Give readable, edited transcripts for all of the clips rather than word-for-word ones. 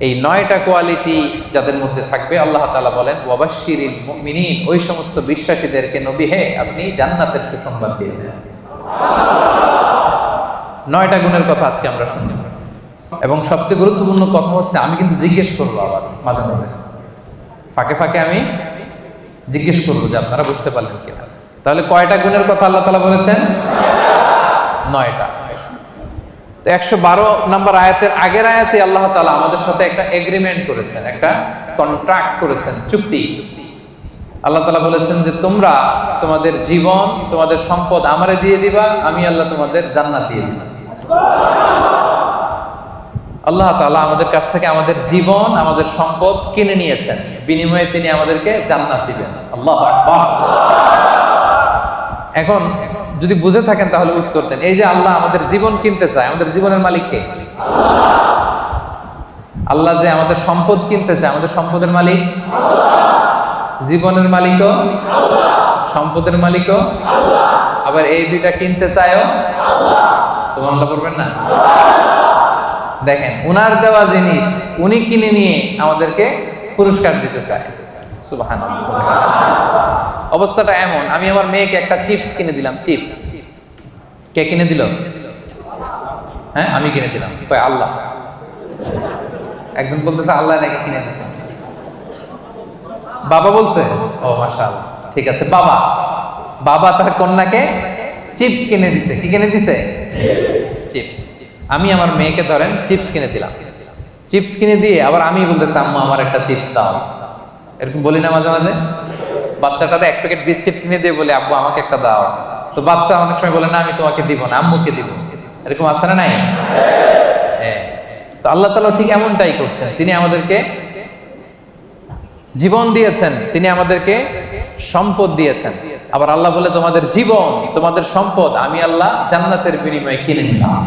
এই 9টা কোয়ালিটি যাদের মধ্যে থাকবে আল্লাহ তাআলা বলেন ওয়াবাশশিরিল মুমিনিন, ওই সমস্ত বিশ্বাসীদেরকে নবী হে আপনি জান্নাতের সুসংবাদ দিয়ে দেন। 9টা গুণের কথা আজকে আমরা শুনব, এবং সবচেয়ে গুরুত্বপূর্ণ কথা হচ্ছে আমি কিন্তু জিজ্ঞেস করবো আবার মাঝে মাঝে ফাঁকে ফাঁকে আমি জিজ্ঞেস করবো যে আপনারা বুঝতে পারলেন কিনা। তাহলে কয়টা গুণের কথা আল্লাহ তাআলা বলেছেন? 9টা। তো 112 নম্বর আয়াতের আগের আয়াতে আল্লাহ তাআলা আমাদের সাথে একটা এগ্রিমেন্ট করেছেন, একটা কন্ট্রাক্ট করেছেন, চুক্তি। আল্লাহ তাআলা বলেছেন যে তোমরা তোমাদের জীবন, তোমাদের সম্পদ আমারে দিয়ে দিবা, আমি আল্লাহ তোমাদের জান্নাত দিয়ে দিব। আল্লাহ তাআলা আমাদের কাছ থেকে আমাদের জীবন, আমাদের সম্পদ কিনে নিয়েছেন, বিনিময়ে তিনি আমাদেরকে জান্নাত দিবেন। আল্লাহু আকবার। এখন যদি বুঝে থাকেন তাহলে উত্তর দেন। এই যে আল্লাহ আমাদের জীবন কিনতে চায়, আমাদের জীবনের মালিক কে? আল্লাহ যে আমাদের সম্পদ কিনতে চায়, আমাদের সম্পদের মালিক জীবনের মালিকও, সম্পদের মালিকও, আবার এই দুইটা কিনতে চায়ও। সুবহানাল্লাহ পড়বেন না? দেখেন, উনার দেওয়া জিনিস উনি কিনে নিয়ে আমাদেরকে পুরস্কার দিতে চায়। সুবহানাল্লাহ। অবস্থাটা এমন, আমি আমার মেয়েকে একটা চিপস কিনে দিলাম। চিপস কে কিনে দিল? হ্যাঁ, আমি কিনে দিলাম। কয় আল্লাহ। একজন বলতেছে আল্লাহ নাকি কিনে দিচ্ছে। বাবা বলছে? ও মাশাআল্লাহ, ঠিক আছে। বাবা বাবা তার কন্যাকে চিপস কিনে দিছে। কি কিনে দিছে? চিপস। আমি আমার মেয়েকে ধরেন চিপস কিনে দিলাম। চিপস কিনে দিয়ে আবার আমি বলতেছি আম্মু আমার একটা চিপস দাও। এরকম বলি না মাঝে মাঝে? বাচ্চাটারে এক প্যাকেট বিস্কিট কিনে দিয়ে বলে আব্বু আমাকে একটা দাও। তো বাচ্চা অনেক সময় বলে না আমি তোমাকে দিব না, আম্মুকে দিব। এরকম আছে না নাই? হ্যাঁ। তো আল্লাহ তাআলা ঠিক এমনটাই করছেন। তিনি আমাদেরকে জীবন দিয়েছেন, তিনি আমাদেরকে সম্পদ দিয়েছেন। আবার আল্লাহ বলে তোমাদের জীবন, তোমাদের সম্পদ আমি আল্লাহ জান্নাতের বিনিময়ে কিনে নিলাম।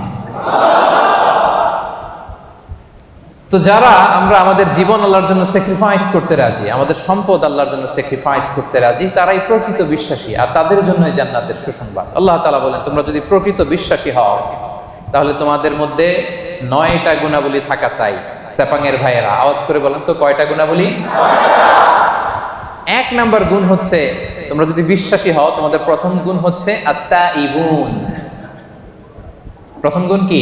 তো যারা আমরা আমাদের জীবন আল্লাহর জন্য স্যাক্রিফাইস করতে রাজি, আমাদের সম্পদ আল্লাহর জন্য স্যাক্রিফাইস করতে রাজি, তারাই প্রকৃত বিশ্বাসী, আর তাদের জন্যই জান্নাতের সুসংবাদ। আল্লাহ তাআলা বলেন তোমরা যদি প্রকৃত বিশ্বাসী হও তাহলে তোমাদের মধ্যে 9টা গুণাবলী থাকা চাই। সেপাঙের ভাইয়েরা আওয়াজ করে বলেন তো কয়টা গুণাবলী? 1 নাম্বার গুণ হচ্ছে, তোমরা যদি বিশ্বাসী হও তোমাদের প্রথম গুণ হচ্ছে আত্তাইবুন। প্রথম গুণ কি?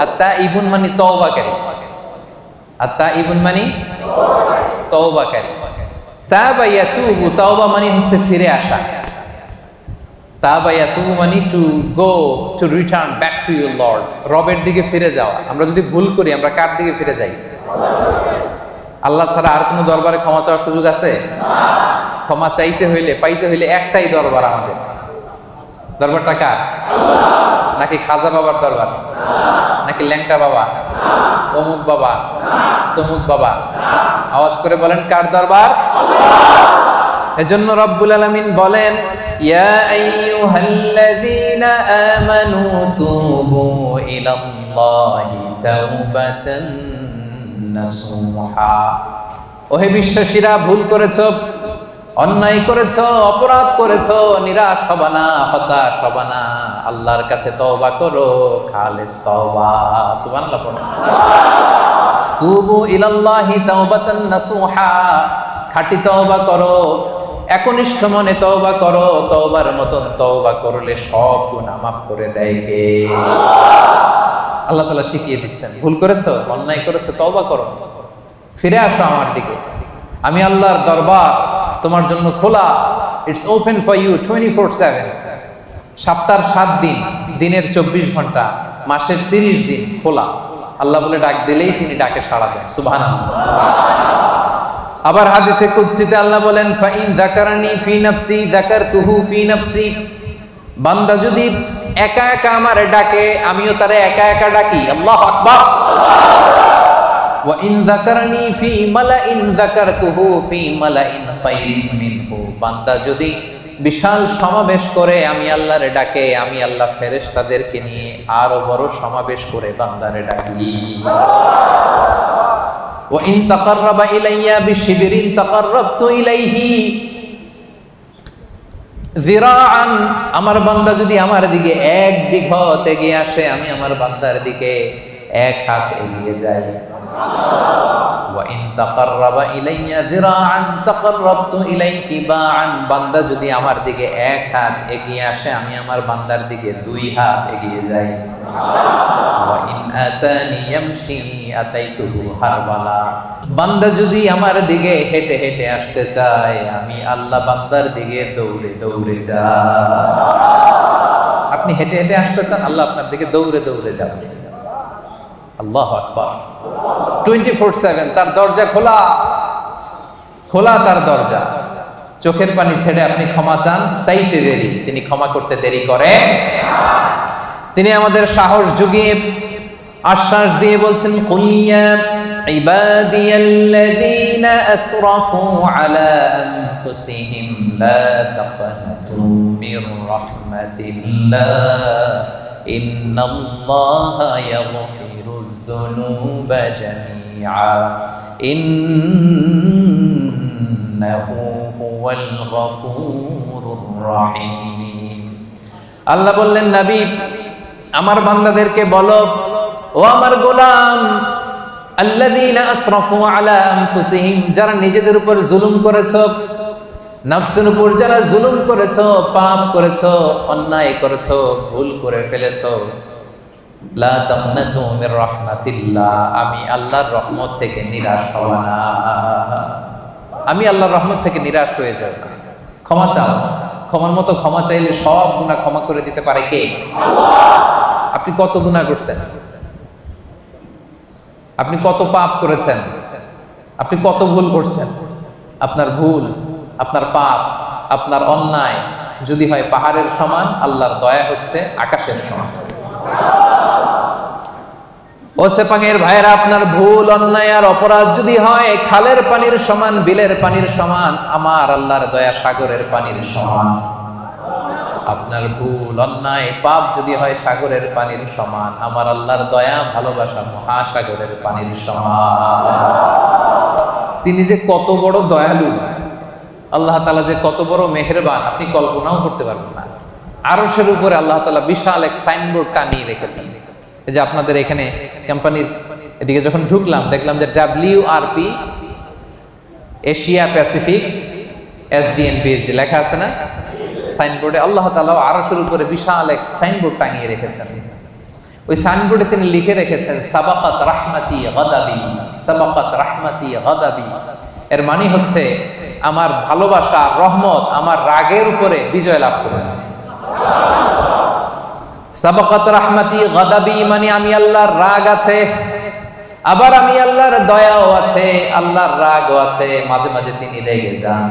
আত্তাইবুন মানে তওবাকারী। আত্তাইবুন মানে তওবাকারী। তাবা ইয়াতুবু, তওবা মানে হচ্ছে ফিরে আসা। তাবা ইয়াতুবু মানে to go, to return back to your Lord, রবের দিকে ফিরে যাওয়া। আমরা যদি ভুল করি আমরা কার দিকে ফিরে যাই? আল্লাহ ছাড়া আর কোনো দরবারে ক্ষমা চাওয়ার সুযোগ আছে? ক্ষমা চাইতে হইলে, পাইতে হইলে একটাই দরবার আমাদের। দরবারটা কার? নাকি খাজা বাবার দরবার? নাকি ল্যাংটা বাবা, অমুক বাবা, তমুক বাবা? আওয়াজ করে বলেন কার দরবার? এজন্য রব্বুল আলামিন বলেন ইয়া আইয়ুহাল্লাযীনা আমানু তুবু ইলাল্লাহি তাওবাতান নাসুহা। ওহে বিশ্বাসীরা, ভুল করেছো, অন্যায় করেছো, অপরাধ করেছো, নিরাশ হবা না, হতাশ হবা না, আল্লাহর কাছে তওবা করো, খালিস তওবা। সুবহানাল্লাহ পড়ো। তুবু ইলাল্লাহি তাওবাতান নাসুহা, খাঁটি তওবা করো, একনিষ্ঠ মনে তওবা করো। তওবার মতন তওবা করলে সব গুনাহ মাফ করে দেয় কে? আল্লাহ তাআলা শিখিয়ে দিচ্ছেন। ভুল করেছো, অন্যায় করেছো, তওবা করো, ফিরে আসো আমার দিকে। আমি আল্লাহর দরবার তোমার জন্য খোলা। It's open for you 24/7। সপ্তাহের 7 দিন, দিনের 24 ঘন্টা, মাসের 30 দিন খোলা। আল্লাহ বলে ডাক দিলেই তিনি ডাকে সাড়া দেন। সুবহানাল্লাহ। আবার হাদিসে কুদসিতে আল্লাহ বলেন ফাইন যাকারানি ফি নাফসি যাকারতুহু ফি নাফসি। বান্দা যদি একা একা আমারে ডাকে, আমিও তারে একা একা ডাকি। আল্লাহু আকবার। ওয়া ইন যাকারানি ফি মালাইন যাকারতুহু ফি মালাইন খায়রিন মিনহু। বান্দা যদি বিশাল সমাবেশ করে আমি আল্লাহরে ডাকে, আমি আল্লাহ ফেরেশতাদেরকে নিয়ে আরো বড় সমাবেশ করে বান্দারে ডাকি। ওয়া ইন তাকাররাবা ইলাইয়া বিশিবরিন তাকাররাবতু ইলাইহি যিরাআন। আমার বান্দা যদি আমার দিকে 1 বিঘত এগিয়ে আসে, আমি আমার বান্দার দিকে এক হাত এগিয়ে যায়। ওয়া ইন তাকাররাবা ইলাইয়া যিরাআন তাকাররাবতু ইলাইহি বা'আন, বান্দা যদি আমার দিকে এক হাত এগিয়ে আসে আমি আমার বান্দার দিকে দুই হাত এগিয়ে যাই। ওয়া ইন আতানি ইয়ামশি আতাইতুহু হারবালা, বান্দা যদি আমার দিকে হেঁটে হেঁটে আসতে চায় আমি আল্লাহ বান্দার দিকে দৌড়ে দৌড়ে যাই। আপনি হেঁটে হেঁটে আসতে চান, আল্লাহ আপনার দিকে দৌড়ে দৌড়ে যাবে। আল্লাহু আকবার। 24/7 তার দরজা খোলা, খোলা তার দরজা। চোখের পানি ছেড়ে আপনি ক্ষমা চান, চাইতে দেরি, তিনি ক্ষমা করতে দেরি করে। তিনি আমাদের সাহস জুগিয়ে আশ্বাস দিয়ে বলছেন, কুল ইয়া ইবাদিয়াল্লাযীনা আসরাফু আলা আনফুসিহিম লা তাকনাতু মির রাহমাতিল্লাহ ইন্নাল্লাহা ইয়াগফিরুয যুনুবা জামিআ ইন্নাহু হুয়াল গফুরুর রহিম। আল্লাহ বললেন, নবী আমার বান্দাদেরকে বলো, ও আমার গোলাম, আল্লাযীনা আসরাফু আলা আনফুসিহিম, যারা নিজেদের উপর জুলুম করেছো, নফসের উপর যারা জুলুম করেছো, পাপ করেছো, অন্যায় করেছো, ভুল করে ফেলেছো, লা তাকনাতু মির রাহমাতিল্লাহ, আমি আল্লাহর রহমত থেকে নিরাশ হব না। আমি আল্লাহর রহমত থেকে নিরাশ হয়ে যাব না। ক্ষমা চাও, ক্ষমার মতো ক্ষমা চাইলে সব গুনাহ ক্ষমা করে দিতে পারে কে? আল্লাহ। আপনি কত গুনাহ করছেন? আপনি কত পাপ করেছেন? আপনি কত ভুল করছেন? আপনার ভুল, আপনার পাপ, আপনার অন্যায় যদি হয় পাহাড়ের সমান, আল্লাহর দয়া হচ্ছে আকাশের সমান। ও সেপাঙের ভাইরা, আপনার ভুল, অন্যায় আর অপরাধ যদি হয় খালের পানির সমান, বিলের পানির সমান, আমার আল্লাহর দয়া সাগরের পানির সমান। আপনার ভুল, অন্যায়, পাপ যদি হয় সাগরের পানির সমান, আমার আল্লাহর দয়া ভালোবাসা মহাসাগরের পানির সমান। তিনি যে কত বড় দয়ালু, আল্লাহ তাআলা যে কত বড় মেহেরবান, আপনি কল্পনাও করতে পারবেন না। আরশের উপরে আল্লাহ তাআলা বিশাল এক সাইনবোর্ড টানিয়ে রেখেছেন। এই যে আপনাদের এখানে কোম্পানির এদিকে যখন ঢুকলাম দেখলাম যে WRP এশিয়া প্যাসিফিক SDNPSD লেখা আছে না সাইনবোর্ডে? আল্লাহ তাআলা আরশের উপরে বিশাল এক সাইনবোর্ড টানিয়ে রেখেছেন। ওই সাইনবোর্ডে তিনি লিখে রেখেছেন, সাবাকাত রাহমাতি গাদাবি, সাবাকাত রাহমাতি গাদাবি। এর মানে হচ্ছে আমার ভালোবাসা, রহমত আমার রাগের উপরে বিজয় লাভ করেছে। সাবাকাত রাহমাতি গাদাবি মানে আমি আল্লাহর রাগ আছে, আবার আমি আল্লাহর দয়াও আছে, আল্লাহর রাগও আছে। মাঝে মাঝে তিনি রেগে যান,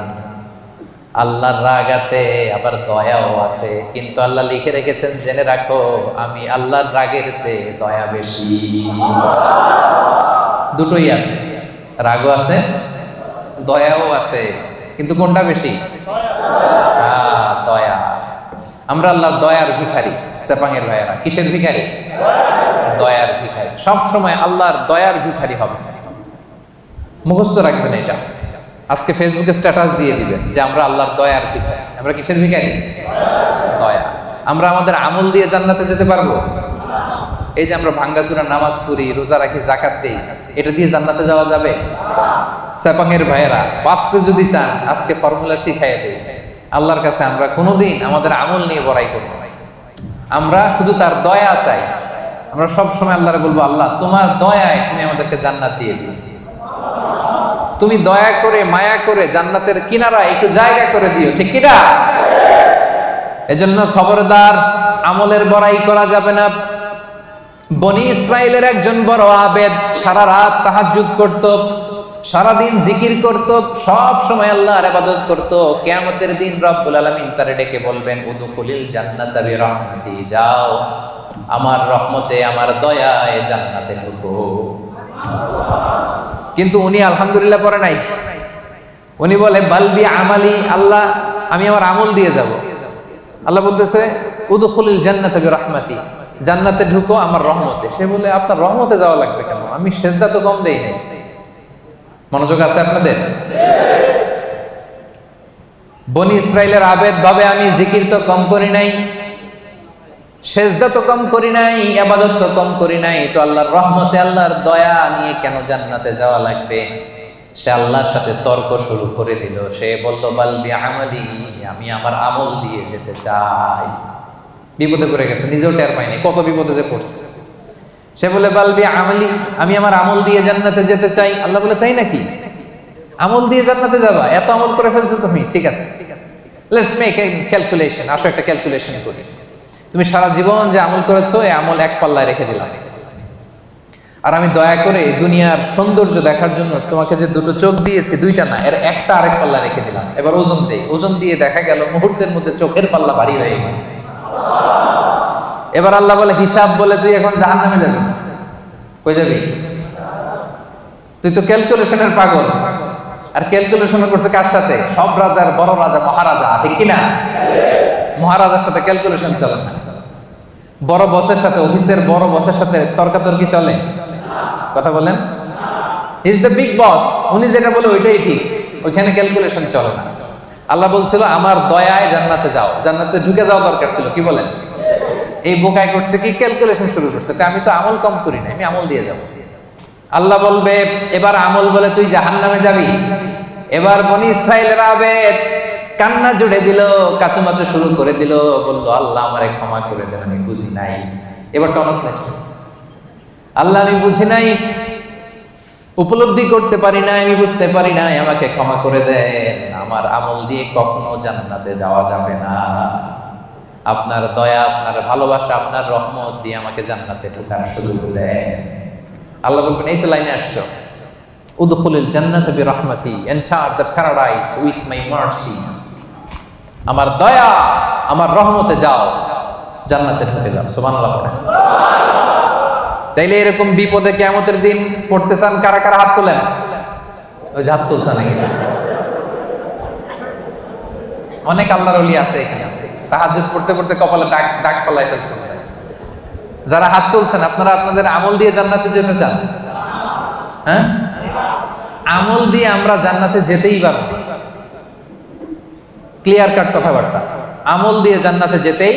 আল্লাহর রাগ আছে আবার দয়াও আছে। কিন্তু আল্লাহ লিখে রেখেছেন, জেনে রাখো আমি আল্লাহর রাগের চেয়ে দয়া বেশি। দুটোই আছে, রাগও আছে, দয়াও আছে, কিন্তু কোনটা বেশি? দয়া। আমরা আল্লাহর দয়ার ভিখারি। সেপাঙের ভাইয়েরা, কিসের ভিখারি? দয়ার ভিখারি। সব সময় আল্লাহর দয়ার ভিখারি হবে, মুখস্থ রাখবেন এটা। আজকে ফেসবুকে স্ট্যাটাস দিয়ে দিবেন যে আমরা আল্লাহর দয়ার ভিখারি। আমরা কিসের ভিখারি? দয়া। আমরা আমাদের আমল দিয়ে জান্নাতে যেতে পারবো? এই যে আমরা ভাঙ্গাচুরা নামাজ পড়ি, রোজা রাখি, যাকাত দেই, এটা দিয়ে জান্নাতে যাওয়া যাবে? সেপাঙের ভাইয়েরা, বাঁচতে যদি চান আজকে ফর্মুলা শিখাই দেই। আল্লাহর কাছে আমরা কোনোদিন আমাদের আমল নিয়ে বড়াই করবো না, আমরা শুধু তার দয়া চাই। আমরা সব সময় আল্লাহরে বলবো, আল্লাহ তোমার দয়ায় তুমি আমাদেরকে জান্নাত দিয়ে দিও, তুমি দয়া করে মায়া করে জান্নাতের কিনারা একটু জায়গা করে দিও, ঠিক কিনা? এজন্য খবরদার, আমলের বড়াই করা যাবে না। বনি ইসরাইলের একজন বড় আবেদ, সারা রাত তাহাজ্জুদ করত, সারাদিন জিকির করত, সব সময় আল্লাহর ইবাদত করত। কিয়ামতের দিন রব্বুল আলামিন তারে ডেকে বলবেন, উদখুলিল জান্নাতা বিরহমাতি, যাও আমার রহমতে, আমার দয়ায় জান্নাতে ঢুকো। কিন্তু উনি আলহামদুলিল্লাহ পড়ে নাই, উনি বলে বালবি আমালি, আল্লাহ আমি আমার আমল দিয়ে যাব। আল্লাহ বলতেছে উদখুলিল জান্নাতা বিরহমাতি, জান্নাতে ঢুকো আমার রহমতে। সে বলে আপনার রহমতে যাওয়া লাগবে কেন? আমি সেজদা তো কম দেই নাই। মনোযোগ আছে আপনাদের? বনি ইসরাইলের আবেদ ভাবে আমি জিকির তো কম করি নাই, সেজদা তো কম করি নাই, ইবাদত তো কম করি নাই, তো আল্লাহর রহমতে আল্লাহর দয়া নিয়ে কেন জান্নাতে যাওয়া লাগবে? সে আল্লাহর সাথে তর্ক শুরু করে দিল। সে বলল বাল বিআমালি, আমি আমার আমল দিয়ে যেতে চাই। বিপদে পড়ে গেছে, নিজেও টের পায়নি কত বিপদে যে পড়ছে। সে বলে বাল বিআমালি, আমি আমার আমল দিয়ে জান্নাতে যেতে চাই। আল্লাহ বলে তাই নাকি? আমল দিয়ে জান্নাতে যাবা? এত আমল করে ফেলছো তুমি, ঠিক আছে, লেটস মেক এ ক্যালকুলেশন। আসো একটা ক্যালকুলেশন করি। তুমি সারা জীবন যে আমল করেছো, এই আমল এক পাল্লায় রেখে দিলাম, আর আমি দয়া করে দুনিয়ার সৌন্দর্য দেখার জন্য তোমাকে যে দুটো চোখ দিয়েছি, দুইটা না, এর একটা আরেক পাল্লা রেখে দিলাম। এবার ওজন দেই, ওজন দিয়ে দেখা গেল মুহূর্তের মধ্যে চোখের পাল্লা ভারী হয়ে গেছে। এবার আল্লাহ বলে হিসাব বলে তুই এখন জাহান্নামে যাবি। কই যাবি? তুই তো ক্যালকুলেশনের পাগল। আর ক্যালকুলেশন করছে কার সাথে? সব রাজার বড় রাজা, মহারাজা, ঠিক কিনা? মহারাজার সাথে ক্যালকুলেশন চলে না। বড় বসের সাথে, অফিসের বড় বসের সাথে তর্কাতর্কি চলে? কথা বলেন। হি ইজ দ্য বিগ বস, উনি যেটা বলে ওইটাই ঠিক, ওইখানে ক্যালকুলেশন চলে না। আল্লাহ বলছিল আমার দয়ায় জান্নাতে যাও, জান্নাতে ঢুকে যাওয়া দরকার ছিল। কি বলেন? এই বোকায় করছে কি? ক্যালকুলেশন শুরু করছে, আমি তো আমল কম করি না, আমি আমল দিয়ে যাব। আল্লাহ বলবে এবার আমল বলে তুই জাহান্নামে যাবি। এবার বনি ইসরাইলের আবেদ কান্না জুড়ে দিল, কাচুমাচু শুরু করে দিল, বলল আল্লাহ আমারে ক্ষমা করে দেন, আমি বুঝি নাই। এবার টনক লাগছে, আল্লাহ আমি বুঝি নাই, উপলব্ধি করতে পারি নাই, আমি বুঝতে পারি নাই, আমাকে ক্ষমা করে দেন। আমার আমল দিয়ে কখনো জান্নাতে যাওয়া যাবে না। আপনার দয়া, আপনার ভালোবাসা, আপনার রহমত দিয়ে আমাকে জান্নাতে ঢোকার সুযোগ দেন। আল্লাহ বলবেন এই তো লাইনে আসছো, উদখুলুল জান্নাতা বিরহমাতি, enter the paradise with my mercy. আমার দয়া, আমার রহমতে যাও, জান্নাতে ঢুকে যাও। সুবহানাল্লাহ। তাইলে এরকম বিপদে কিয়ামতের দিন পড়তে চান কারা কারা? হাত তোলেন। ওই যে হাত তুলছে নাকি? অনেক আল্লাহর ওলি আছে এখানে, তাহাজ্জুদ পড়তে পড়তে কপালে দাগ দাগ ফলাই ফেলছে। যারা হাত তুলছেন, আপনারা আপনাদের আমল দিয়ে জান্নাতে যেতে চান? হ্যাঁ, আমল দিয়ে আমরা জান্নাতে যেতেই পারবো। ক্লিয়ার কাট কথাবার্তা, আমল দিয়ে জান্নাতে যেতেই।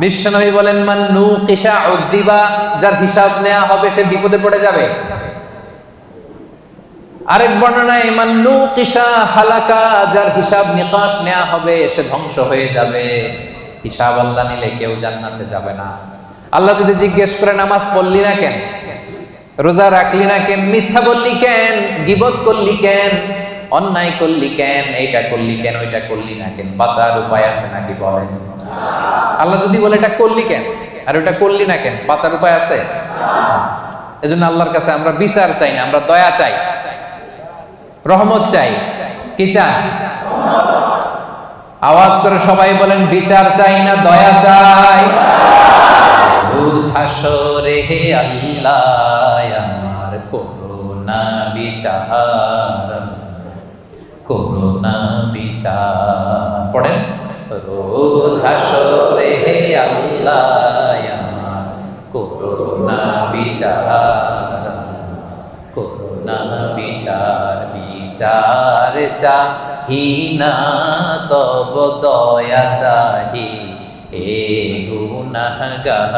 বিশ্বনবী বলেন মান নুকিশা উযিবা, যার হিসাব নেওয়া হবে সে বিপদে পড়ে যাবে। আরেক বর্ণনায় মান নুকিশা হালাকা, যার হিসাব নিকাশ নেওয়া হবে সে ধ্বংস হয়ে যাবে। হিসাব আল্লাহ নিলে কেউ জান্নাতে যাবে না। আল্লাহ যদি জিজ্ঞেস করে নামাজ পড়লি না কেন, রোজা রাখলি না কেন, মিথ্যা বললি কেন, গীবত করলি কেন, অন্যায় করলি কেন, এইটা করলি কেন, ওইটা করলি না কেন, বাঁচার উপায় আছে নাকি বলেন? আল্লাহ যদি বলে এটা করলি কেন আর ওটা করলি না কেন, বাঁচার উপায় আছে? এজন্য আল্লাহর কাছে আমরা বিচার চাই না, আমরা দয়া চাই, রহমত চাই। কি চাই? আওয়াজ করে সবাই বলেন বিচার চাই না দয়া চাই। হাসরে হে আল্লাহ আমার করুণা বিচার, করুণা বিচার। পড়েন রোজ হাসরে হে আল্লাহ আমার করুণা বিচার, করুণা বিচার। বিচার চাহি না তব দয়া চাহি, হে গুনাহগার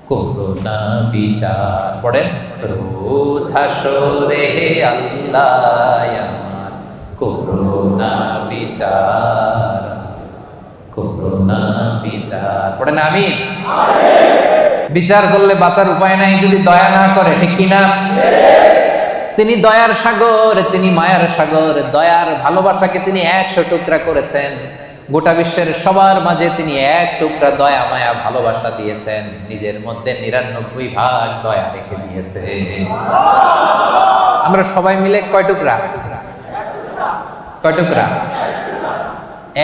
করুণা বিচার। পড়েন রোজ হাসরে হে আল্লাহ আমার করুণা বিচার, করুণা বিচার। পড়েন আমিন। বিচার করলে বাঁচার উপায় নাই যদি দয়া না করে, ঠিক কিনা? তিনি দয়ার সাগর, তিনি মায়ার সাগর। দয়ার ভালোবাসাকে তিনি 100 টুকরা করেছেন। গোটা বিশ্বের সবার মাঝে তিনি 1 টুকরা দয়া মায়া ভালোবাসা দিয়েছেন, নিজের মধ্যে 99 ভাগ দয়া রেখে দিয়েছে। আমরা সবাই মিলে কয় টুকরা? কয় টুকরা?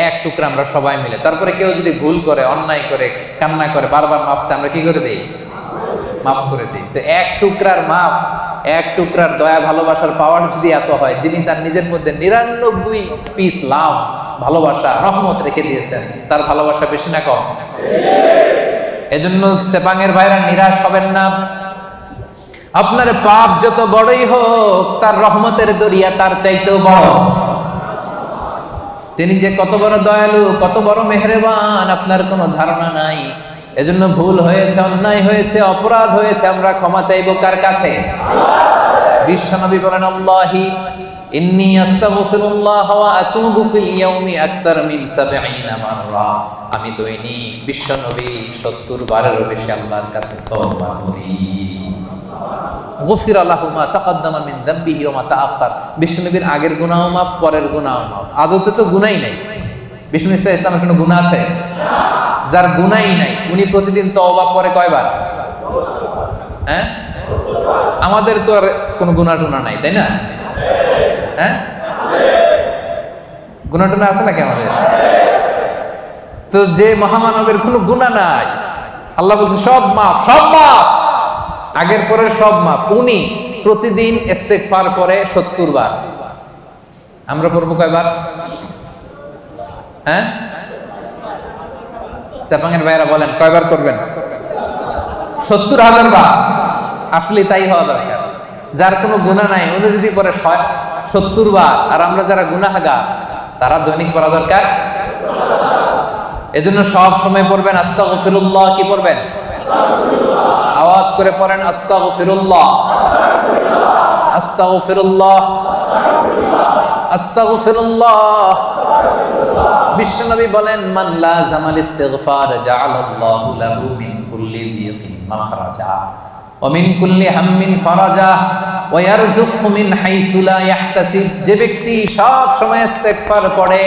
1 টুকরা আমরা সবাই মিলে। তারপরে কেউ যদি ভুল করে, অন্যায় করে, কান্না করে, বারবার মাফ চায়, আমরা কি করে দিই? মাফ করে দিই। তো 1 টুকরার মাফ, 1 টুকরার দয়া ভালোবাসার পাওয়ার যদি এত হয়, যিনি তার নিজের মধ্যে 99 পিস লাভ, ভালোবাসা, রহমত রেখে দিয়েছেন, তার ভালোবাসা বেশি না কম? এজন্য সেপাঙের ভাইরা নিরাশ হবেন না। আপনার পাপ যত বড়ই হোক, তার রহমতের দরিয়া তার চাইতেও বড়। তিনি যে কত বড় দয়ালু, কত বড় মেহেরবান আপনার কোনো ধারণা নাই। এজন্য ভুল হয়েছে, অন্যায় হয়েছে, অপরাধ হয়েছে, আমরা ক্ষমা চাইবো কার কাছে? বিশ্বনবী বলেন, আল্লাহি ইন্নী আস্তাগফিরুল্লাহ ওয়া আতুবু ফিল ইয়াউমি আকসার মিন ৭০ মাররা। আমি দৈনিক বিশ্বনবী ৭০ বারেরও বেশি আল্লাহর কাছে তওবা করি। গফিরা লাহু মা তাকাদ্দামা মিন যামবিহি ওয়া মা তাআখার। বিশ্বনবীর আগের গুনাহও মাফ, পরের গুনাহও মাফ। আদতে তো গুনাহই নাই। বিষ্ণু ইসলামের কোনো গুনাহ আছে? যার গুনাহই নাই উনি প্রতিদিন তওবা করে কয়বার? হ্যাঁ, আমাদের তো আর কোনো গুনাহ টুনা নাই, তাই না? হ্যাঁ, গুনাহ টুনা আছে নাকি আমাদের? তো যে মহামানবের কোনো গুনাহ নাই, আল্লাহ বলছে সব মাফ, সব মাফ, আগের পরের সব মাফ। উনি প্রতিদিন ইস্তেগফার করে ৭০ বার। আমরা পড়বো কয়বার? হ্যাঁ, সেপাঙের ভাইরা বলেন কয়বার করবেন? ৭০,০০০ বার। আসলে তাই হওয়া দরকার। যার কোনো গুনাহ নাই উনি যদি পরে ৭০ বার, আর আমরা যারা গুনাহগার তারা দৈনিক পড়া দরকার। এজন্য সব সময় পড়বেন আস্তাগফিরুল্লাহ। কি পড়বেন? আওয়াজ করে পড়েন আস্তাগফিরুল্লাহ, আস্তাগফিরুল্লাহ, আস্তাগফিরুল্লাহ। বিশ্বনবী বলেন, মান লাযামাল ইস্তিগফার জাআলাল্লাহু লাহু মিন কুল্লি যিকিন মাখরাজা ওয়া মিন কুল্লি হাম্মিন ফারাজা ওয়া ইয়ারযুকহু মিন হাইসু লা ইয়াহতাসিব। যে ব্যক্তি সব সময় ইস্তিগফার পড়ে,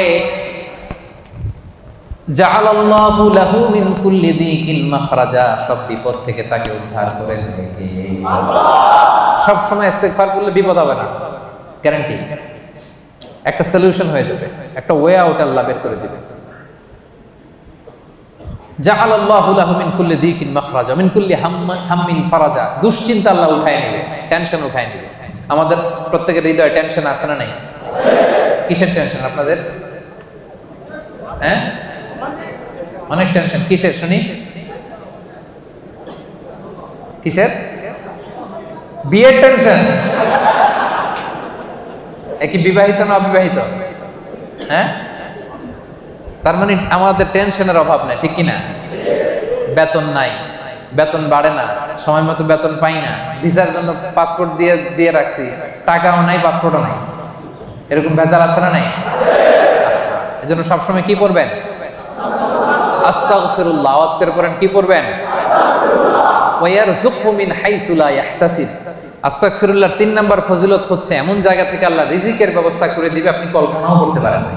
জাআলাল্লাহু লাহু মিন কুল্লি যিকিন মাখরাজা, সব বিপদ থেকে তাকে উদ্ধার করে নেবে। সব সময় ইস্তিগফার করলে বিপদ হবে না, গ্যারান্টি। একটা সলিউশন হয়ে যাবে, একটা ওয়ে আউট আল্লাহ বের করে দিবে। জাআলাল্লাহু লাহু মিন কুল্লি যিকিন মাখরাজা মিন কুল্লি হাম্মিন ফারাজা। দুশ্চিন্তা আল্লাহ উঠায় নেবে, টেনশন উঠায় নেবে। আমাদের প্রত্যেকের হৃদয়ে টেনশন আছে না নাই? কিসের টেনশন আপনাদের? হ্যাঁ, অনেক টেনশন। কিসের শুনি? কিসের? বিয়ের টেনশন। কি বিবাহিত না অবিবাহিত? হ্যাঁ, তার মানে আমাদের টেনশনের অভাব নাই, ঠিক কিনা? বেতন নাই, বেতন বাড়ে না, সময় মতো বেতন পাই না, ভিসার জন্য পাসপোর্ট দিয়ে রাখছি, টাকাও নাই, পাসপোর্টও নাই, এরকম ভেজাল আছে না নাই? এজন্য সবসময় কি পড়বেন? আস্তাগফিরুল্লাহ। আওয়াজ করে পড়েন, কি পড়বেন? ওয়া ইয়ারযুকহু মিন হাইসু লা ইয়াহতাসিব। আস্তাগফিরুল্লাহ ৩ নাম্বার ফজিলত হচ্ছে এমন জায়গা থেকে আল্লাহ রিজিকের ব্যবস্থা করে দিবে আপনি কল্পনাও করতে পারেন না।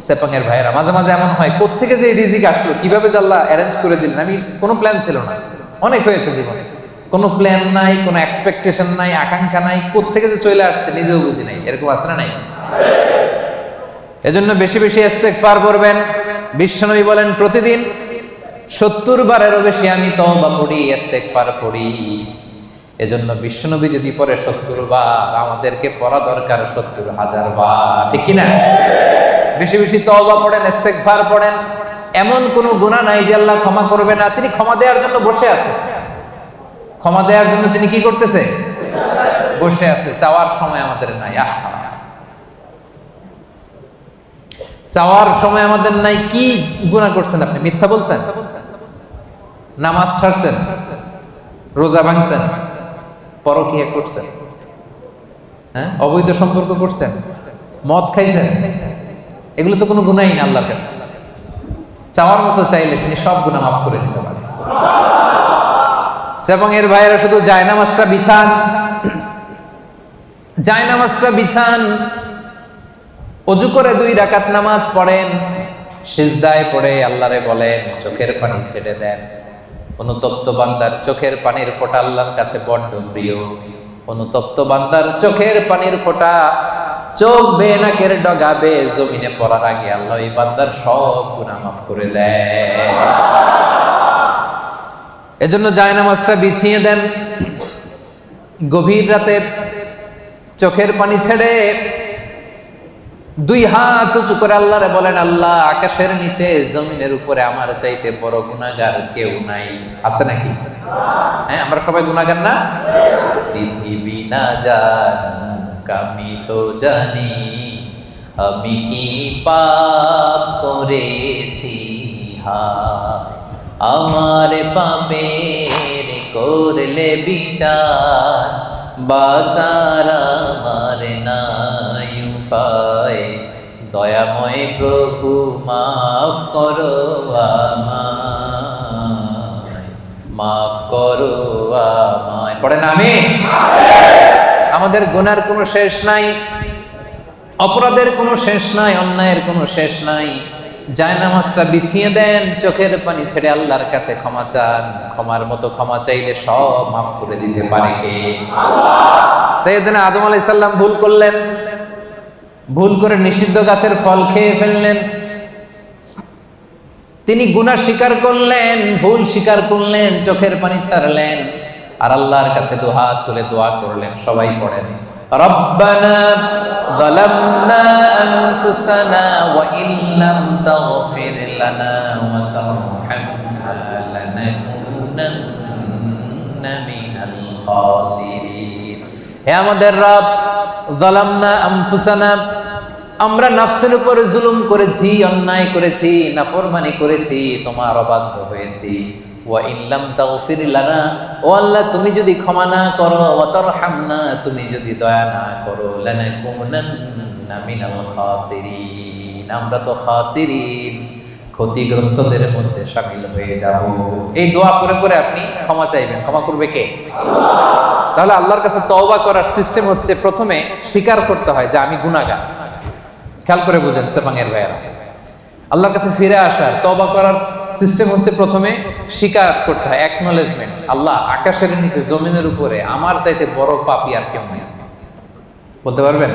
সেপাঙের ভাইয়েরা, মাঝে মাঝে এমন হয়, কোত্থেকে যে রিজিক আসলো, কিভাবে যে আল্লাহ অ্যারেঞ্জ করে দিলেন। আমি কোনো প্ল্যান ছিল না, অনেক হয়েছে জীবনে, কোনো প্ল্যান নাই, কোনো এক্সপেকটেশন নাই, আকাঙ্ক্ষা নাই, কোত্থেকে যে চলে আসছে নিজেও বুঝি নাই। এরকম আছে না নাই? এজন্য বেশি বেশি ইস্তেগফার করবেন। বিশ্বনবী বলেন, প্রতিদিন ৭০ বারেরও বেশি আমি তওবা পড়ি, ইস্তেগফার পড়ি। এজন্য বিশ্বনবী যদি পড়ে ৭০ বার, আমাদেরকে পড়া দরকার ৭০,০০০ বার, ঠিক কিনা? বেশি বেশি তওবা পড়েন, ইস্তেগফার পড়েন। এমন কোন গুনাহ নাই যে আল্লাহ ক্ষমা করবে না। তিনি ক্ষমা দেওয়ার জন্য বসে আছে। ক্ষমা দেওয়ার জন্য তিনি কি করতেছে? বসে আছে। চাওয়ার সময় আমাদের নাই। আহা, চাওয়ার সময় আমাদের নাই। কি গুনাহ করছেন আপনি? মিথ্যা বলছেন, নামাজ ছাড়ছেন, রোজা ভাঙছেন, পরকীয়া করছেন, হ্যাঁ, অবৈধ সম্পর্ক করছেন, মদ খাইছেন, এগুলো তো কোনো গুনাহই না আল্লাহর কাছে। চাওয়ার মতো চাইলে তিনি সব গুনাহ মাফ করে দিতে পারেন। এবং এর ভাইয়েরা শুধু জায়নামাজটা বিছান, জায়নামাজটা বিছান, ওযু করে 2 রাকাত নামাজ পড়েন, সিজদায় পড়ে আল্লাহরে বলেন, চোখের পানি ছেড়ে দেন। অনুতপ্ত বান্দার চোখের পানির ফোঁটা আল্লাহর কাছে বড্ড প্রিয়। অনুতপ্ত বান্দার চোখের পানির ফোঁটা চোখ বেয়ে নাকের ডগা বেয়ে জমিনে পড়ার আগে আল্লাহ এই বান্দার সব গুনাহ মাফ করে দেন। এজন্য জায়নামাজটা বিছিয়ে দেন। গভীর রাতে চোখের পানি ছেড়ে 2 হাত উঁচু করে আল্লাহরে বলেন, আল্লাহ, আকাশের নিচে জমিনের উপরে আমার চাইতে বড় গুনাহগার কেউ নাই। আছে নাকি? হ্যাঁ, আমরা সবাই গুনাহগার না? পৃথিবী না জানুক আমি তো জানি, আমি কি পাপ করেছি হায়, আমার পাপের করলে বিচার, বাঁচার আমার নাই উপায়, দয়াময় প্রভু মাফ করো আমায়, মাফ করো আমায়। পড়েন আমিন। আমাদের গুনার কোনো শেষ নাই, অপরাধের কোনো শেষ নাই, অন্যায়ের কোনো শেষ নাই। জায়নামাজটা বিছিয়ে দেন, চোখের পানি ছেড়ে আল্লাহর কাছে ক্ষমা চান। ক্ষমার মতো ক্ষমা চাইলে সব মাফ করে দিতে পারে কে? আল্লাহ। সাইয়েদনা আদম আলাইহিস সালাম ভুল করলেন, ভুল করে নিষিদ্ধ গাছের ফল খেয়ে ফেললেন। তিনি গুনাহ স্বীকার করলেন, ভুল স্বীকার করলেন, চোখের পানি ছাড়লেন, আর আল্লাহর কাছে দুহাত তুলে দোয়া করলেন। সবাই পড়েন, রব্বানা যালামনা আনফুসানা ওয়া ইল্লাম তাগফির লানা ওয়া তারহামনা লানাকুনান্না মিনাল খাসিরিন। হে আমাদের রব, যালামনা আনফুসানা, আমরা নফসের উপর জুলুম করেছি, অন্যায় করেছি, নাফরমানি করেছি, তোমার অবাধ্য হয়েছি। ওয়া ইল্লাম তাগফির লানা, ও আল্লাহ তুমি যদি ক্ষমা না করো, ওয়া তারহামনা তুমি যদি দয়া না করো, লানাকুনান্না মিনাল খাসিরিন, আমরা তো খাসিরিন, ক্ষতিগ্রস্তদের মধ্যে শামিল হয়ে যাব। এই দোয়া করে করে আপনি ক্ষমা চাইবেন। ক্ষমা করবে কে? আল্লাহ। তাহলে আল্লাহর কাছে তওবা করার সিস্টেম হচ্ছে প্রথমে স্বীকার করতে হয় যে আমি গুনাহগার। খেয়াল করে বুঝেন সেপাঙের ভাইয়েরা, আল্লাহর কাছে ফিরে আসার তওবা করার সিস্টেম হচ্ছে প্রথমে স্বীকার করতে হয়, অ্যাকনলেজমেন্ট। আল্লাহ, আকাশের নিচে জমিনের উপরে আমার চাইতে বড় পাপী আর কেউ নেই। বলতে পারবেন?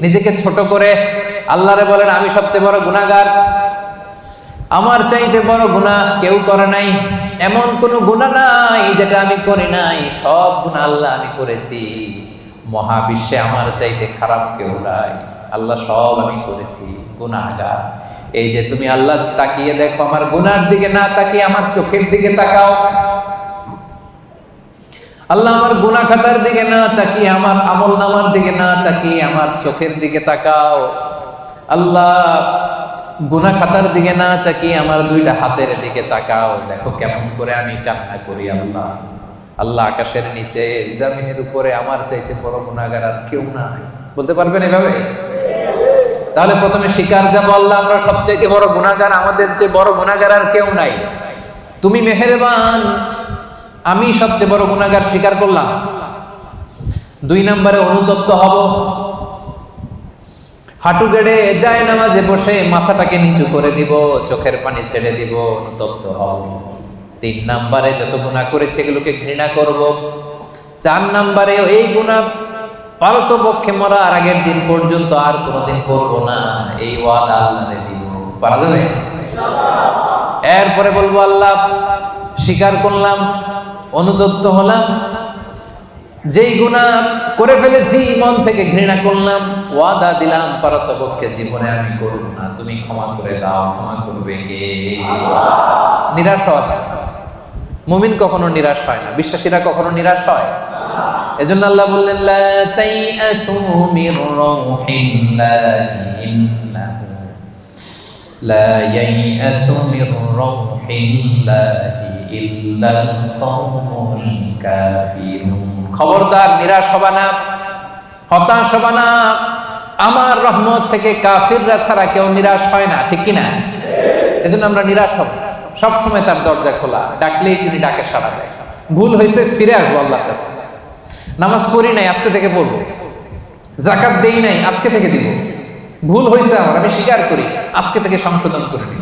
নিজেকে ছোট করে আল্লাহরে বলেন আমি সবচেয়ে বড় গুনাহগার, আমার চাইতে বড় গুনাহ কেউ করে নাই, এমন কোন গুনাহ নাই যেটা আমি করি নাই, সব গুনাহ আল্লাহ আমি করেছি, মহাবিশ্বে আমার চাইতে খারাপ কেউ নাই, আল্লাহ সব আমি করেছি, গুনাহগার। এই যে তুমি আল্লাহ তাকিয়ে দেখো, আমার গুনার দিকে না তাকিয়ে আমার চোখের দিকে তাকাও। আল্লাহ আমার গুনাহ খাতার দিকে না তাকিয়ে, আমার আমল নামার দিকে না তাকিয়ে আমার চোখের দিকে তাকাও। আল্লাহ গুনাহ খাতার দিকে না তাকিয়ে আমার দুইটা হাতের দিকে তাকাও, দেখো কেমন করে আমি কান্না করি। আল্লাহ, আল্লাহ আকাশের নিচে জমিনের উপরে আমার চাইতে বড় গুনাহগার আর কেউ নাই। বলতে পারবেন এভাবে? তাহলে প্রথমে স্বীকার যাবো, আল্লাহ আমরা সবচাইতে বড় গুনাহগার, আমাদের চেয়ে বড় গুনাহগার আর কেউ নাই, তুমি মেহেরবান, আমি সবচেয়ে বড় গুনাহগার, স্বীকার করলাম। 2 নম্বরে অনুতপ্ত হব, হাঁটু গেড়ে যায় নামাজে বসে মাথাটাকে নিচু করে দিব, চোখের পানি ছেড়ে দিব, অনুতপ্ত হব। 3 নম্বরে যত গুনাহ করেছে এগুলোকে ঘৃণা করব। 4 নম্বরে এই গুনাহ পারতপক্ষে মরার আগের দিন পর্যন্ত আর কোনোদিন করব না, এই ওয়াদা আল্লাহরে দিব। পারা যাবে? এরপরে বলবো আল্লাহ স্বীকার করলাম, অনুতপ্ত হলাম, যেই গুনাহ করে ফেলেছি মন থেকে ঘৃণা করলাম, ওয়াদা দিলাম পারতপক্ষে জীবনে আমি করব না, তুমি ক্ষমা করে দাও। ক্ষমা করবে কে? আল্লাহ। নিরাশ হওয়া যায় না, মুমিন কখনো নিরাশ হয় না, বিশ্বাসীরা কখনো নিরাশ হয়। এজন্য আল্লাহ বললেন লা তাইআসু মির রাউহিল্লাহি ইন্নাহু লা ইয়াইআসু মির রাউহিল্লাহি ইল্লাল কওমুল কাফিরুন। খবরদার নিরাশ হবা না, হতাশ হবা না, আমার রহমত থেকে কাফিররা ছাড়া কেউ নিরাশ হয় না, ঠিক কি না? এজন্য আমরা নিরাশ হব, সব সময় তার দরজা খোলা, ডাকলেই তিনি ডাকে সাড়া দেয়। ভুল হয়েছে ফিরে আসবো আল্লাহর কাছে, নামাজ পড়ি নাই আজকে থেকে পড়বো, যাকাত দেই নাই আজকে থেকে দিব, ভুল হয়েছে আমার, আমি স্বীকার করি, আজকে থেকে সংশোধন করে দিব।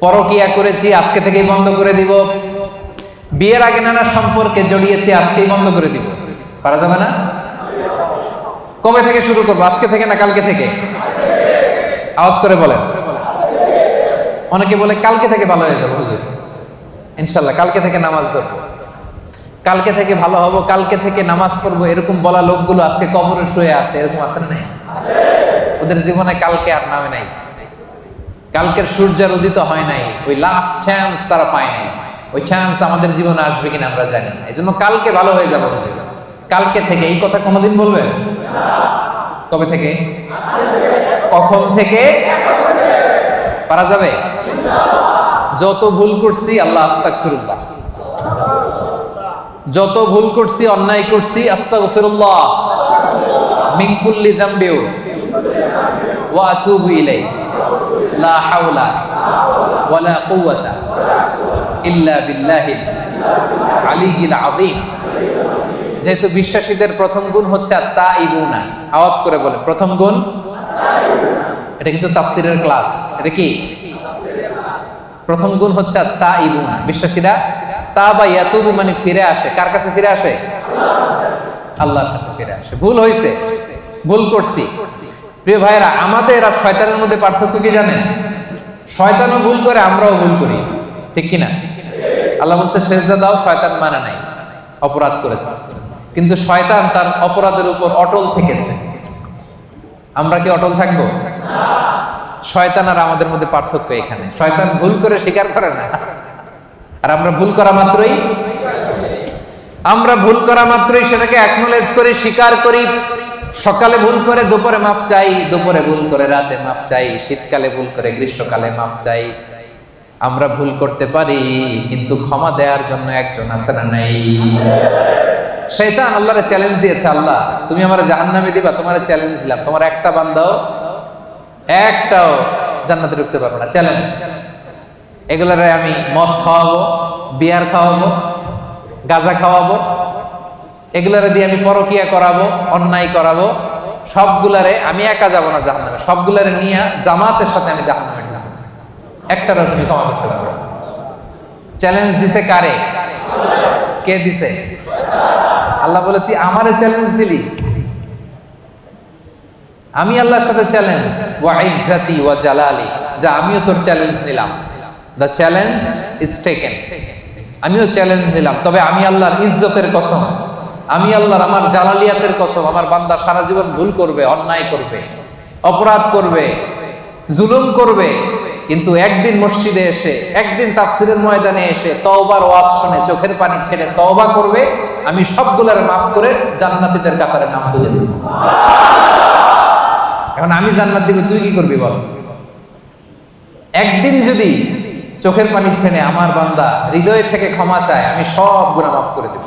পরকিয়া করেছি আজকে থেকেই বন্ধ করে দিব, বিয়ের আগে নানা সম্পর্কে জড়িয়েছি আজকেই বন্ধ করে দিব। পারা যাবে না? কবে থেকে শুরু করবো? আজকে থেকে না কালকে থেকে? আওয়াজ করে বলেন। অনেকে বলে কালকে থেকে ভালো হয়ে যাবো হুজুর, ইনশাল্লাহ কালকে থেকে নামাজ ধরবো, কালকে থেকে ভালো হব, কালকে থেকে নামাজ পড়বো, এরকম বলা লোকগুলো আজকে কবরে শুয়ে আছে, এরকম আছেন নাই? ওদের জীবনে কালকে আর নামে নাই, কালকের সূর্যের উদিত হয় নাই, ওই লাস্ট চান্স তারা পায় নাই। ওই চান্স আমাদের জীবনে আসবে কিনা আমরা জানি না, এই জন্য কালকে ভালো হয়ে যাবো, কালকে থেকে এই কথা কোনোদিন বলবে? কবে থেকে? কখন থেকে? পারা যাবে? যত ভুল করছি আল্লাহ আস্তাগফিরুল্লাহ, যত ভুল করছি অন্যায় করছি আস্তাগফিরুল্লাহ মিন কুল্লি যামবি ওয়া আতুবু ইলাইহি লা হাওলা ওয়ালা কুওয়াতা ইল্লা বিল্লাহিল আলিয়্যিল আযীম। যেহেতু বিশ্বাসীদের প্রথম গুণ হচ্ছে আত-তাইবুনা, আওয়াজ করে বলে প্রথম গুণ। এটা কিন্তু তাফসীরের ক্লাস। এটা কি? প্রথম গুণ হচ্ছে আত-তাইবুনা। বিশ্বাসীরা তাবা ইয়াতুবু মানে ফিরে আসে। কার কাছে ফিরে আসে? আল্লাহর কাছে ফিরে আসে। ভুল হয়েছে, ভুল করছি। প্রিয় ভাইরা, আমাদের আর শয়তানের মধ্যে পার্থক্য কি জানেন? শয়তানও ভুল করে, আমরাও ভুল করি, ঠিক কিনা? আল্লাহ বলছে সেজদা দাও, শয়তান মানে নাই, অপরাধ করেছে। কিন্তু শয়তান তার অপরাধের উপর অটল থেকেছে। আমরা কি অটল থাকবো? শয়তান আর আমাদের মধ্যে পার্থক্য এখানে। শয়তান ভুল করে স্বীকার করে না, আর আমরা ভুল করা মাত্রই সেটাকে অ্যাকনোলেজ করি, স্বীকার করি। সকালে ভুল করে দুপুরে মাফ চাই, দুপুরে ভুল করে রাতে মাফ চাই, শীতকালে ভুল করে গ্রীষ্মকালে মাফ চাই। আমরা ভুল করতে পারি, কিন্তু ক্ষমা দেওয়ার জন্য একজন আছে না নাই? শয়তান আল্লাহরে চ্যালেঞ্জ দিয়েছে, আল্লাহ তুমি আমার জাহান্নামে দিবা, তোমার চ্যালেঞ্জ দিলাম, তোমার একটা বান্দাও একটাও জান্নাতে ঢুকতে পারবে না, চ্যালেঞ্জ। এগুলারে আমি মদ খাওয়াবো, বিয়ার খাওয়াবো, গাঁজা খাওয়াবো, এগুলারে দিয়ে আমি পরকিয়া করাবো, অন্যায় করাবো, সবগুলারে আমি একা যাব না জাহান্নামে, সবগুলারে নিয়ে জামাতের সাথে আমি জাহান্নামে যাব, একটারও তুমি ক্ষমা করতে পারবে না। চ্যালেঞ্জ দিছে কারে? কে দিছে? আল্লাহ বলে তুই আমারে চ্যালেঞ্জ দিলি, আমি আল্লাহর সাথে চ্যালেঞ্জ। ওয়া ইজ্জাতি ওয়া জালালি, যা আমিও তোর চ্যালেঞ্জ নিলাম। The challenge is taken. আমিও চ্যালেঞ্জ নিলাম, তবে আমি আল্লাহর ইজ্জতের কসম, আমি আল্লাহর আমার জালালিয়াতের কসম, আমার বান্দা সারা জীবন ভুল করবে, অন্যায় করবে, অপরাধ করবে, জুলুম করবে, কিন্তু একদিন মসজিদে এসে, একদিন তাফসীরের ময়দানে এসে তওবার ওয়াজ শুনে চোখের পানি ছেড়ে তওবা করবে, আমি সবগুলোরে মাফ করে জান্নাতীদের কাতারে নাম তুলে দেব। এখন আমি জান্নাত দিব, তুই কি করবি বল? একদিন যদি চোখের পানি ছেড়ে আমার বান্দা হৃদয় থেকে ক্ষমা চায়, আমি সব গুনাহ মাফ করে দেব,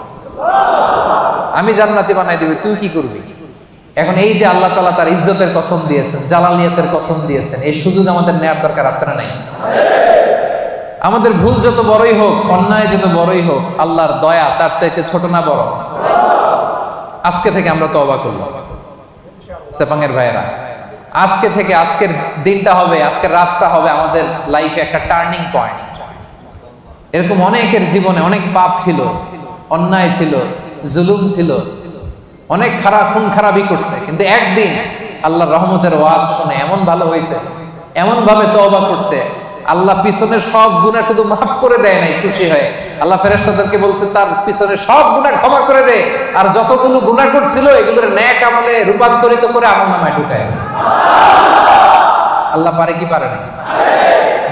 আমি জান্নাতি বানাই দেব, তুই কি করবি? এখন এই যে আল্লাহ তাআলা তার ইজ্জতের কসম দিয়েছেন, জালালিয়াতের কসম দিয়েছেন, এই সুযোগ আমাদের নেয়ার দরকার আছে না নাই? আমাদের ভুল যত বড়ই হোক, অন্যায় যত বড়ই হোক, আল্লাহর দয়া তার চাইতে ছোট না বড়? আজকে থেকে আমরা তওবা করব সেপাঙের ভাইয়েরা, আজকে থেকে, আজকের দিনটা হবে, আজকের রাতটা হবে আমাদের লাইফে একটা টার্নিং পয়েন্ট। এরকম অনেকের জীবনে অনেক পাপ ছিল, অন্যায় ছিল, জুলুম ছিল, অনেক খারাপ খুন খারাপই করছে, কিন্তু একদিন আল্লাহর রহমতের ওয়াজ শুনে এমন ভালো হয়েছে, এমন ভাবে তওবা করছে, আল্লাহ পিছনের সব গুনাহ শুধু মাফ করে দেয় নাই, খুশি হয়ে আল্লাহ ফেরেশতাদেরকে বলছে তার পিছনের সব গুনাহ ক্ষমা করে দে, আর যতগুলো গুনাহ করছিল এগুলোর নেক আমলে রূপান্তরিত করে আমলনামায় ঢুকায়। আল্লাহ পারে কি পারে না?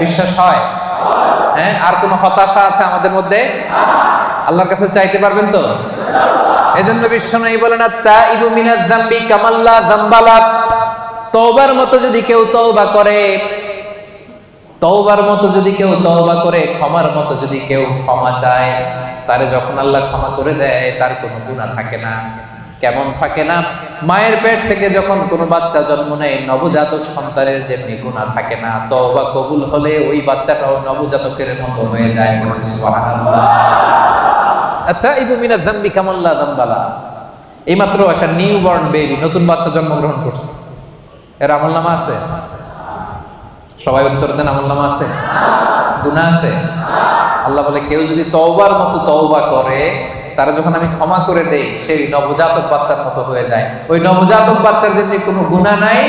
বিশ্বাস হয়? হ্যাঁ, আর কোনো হতাশা আছে আমাদের মধ্যে? আল্লাহর কাছে চাইতে পারবেন তো? এজন্য বিশ্বনবী বলেন আত-তাইবু মিনাজ যামবি কামাল্লা যামবালা। তওবার মতো যদি কেউ তওবা করে, তওবার মতো যদি কেউ তওবা করে, ক্ষমার মতো যদি কেউ ক্ষমা চায়, তারে যখন আল্লাহ ক্ষমা করে দেয় তার কোনো গুনাহ থাকে না। কেমন থাকে না? মায়ের পেট থেকে যখন কোনো বাচ্চা জন্ম নেয়, নবজাতক সন্তানের যেমনি গুনাহ থাকে না, তওবা কবুল হলে ওই বাচ্চাটাও নবজাতকের মতো হয়ে যায়। সুবহানাল্লাহ। আত-তাইবু মিনাজ যামবি কামাল্লা যামবালা। এইমাত্র একটা নিউবর্ন বেবি, নতুন বাচ্চা জন্মগ্রহণ করছে, এর আমলনামা আছে? সবাই উত্তর দেন, আমলনামা আছে? গুনাহ আছে? আল্লাহ বলে কেউ যদি তওবার মতো তওবা করে, তারা যখন আমি ক্ষমা করে দেই, সেই নবজাতক বাচ্চার মতো হয়ে যায়। ওই নবজাতক বাচ্চার যেমনি কোনো গুনাহ নাই,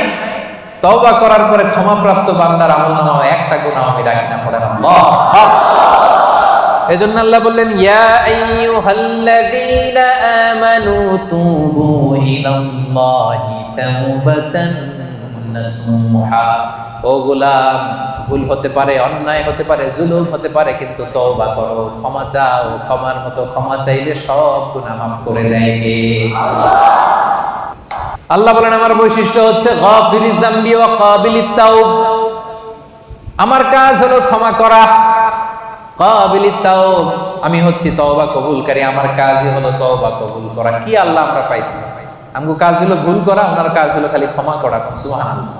তওবা করার পরে ক্ষমাপ্রাপ্ত বান্দার আমলনামা একটা গুনাহ আমি রাখি না। পড়েন আল্লাহ। এজন্য আল্লাহ বললেন ইয়া আইয়ুহাল্লাযীনা আমানু তুবু ইলাল্লাহি তাওবাতান নাসুহা। ও গোলাম, ভুল হতে পারে, অন্যায় হতে পারে, জুলুম হতে পারে, কিন্তু তওবা করো, ক্ষমা চাও। ক্ষমার মতো ক্ষমা চাইলে সব গুনাহ মাফ করে দেয় কে? আল্লাহ বলেন আমার বৈশিষ্ট্য হচ্ছে গাফিরিয যামবি ওয়া কাবিলিত তাওব। আমার কাজ হলো ক্ষমা করা। কাবিলিত তাওব, আমি হচ্ছি তওবা কবুলকারী, আমার কাজই হলো তওবা কবুল করা। কি আল্লাহ আমরা পাইছি? আমগো কাজ হলো ভুল করা, ওনার কাজ হলো খালি ক্ষমা করা। সুবহানাল্লাহ।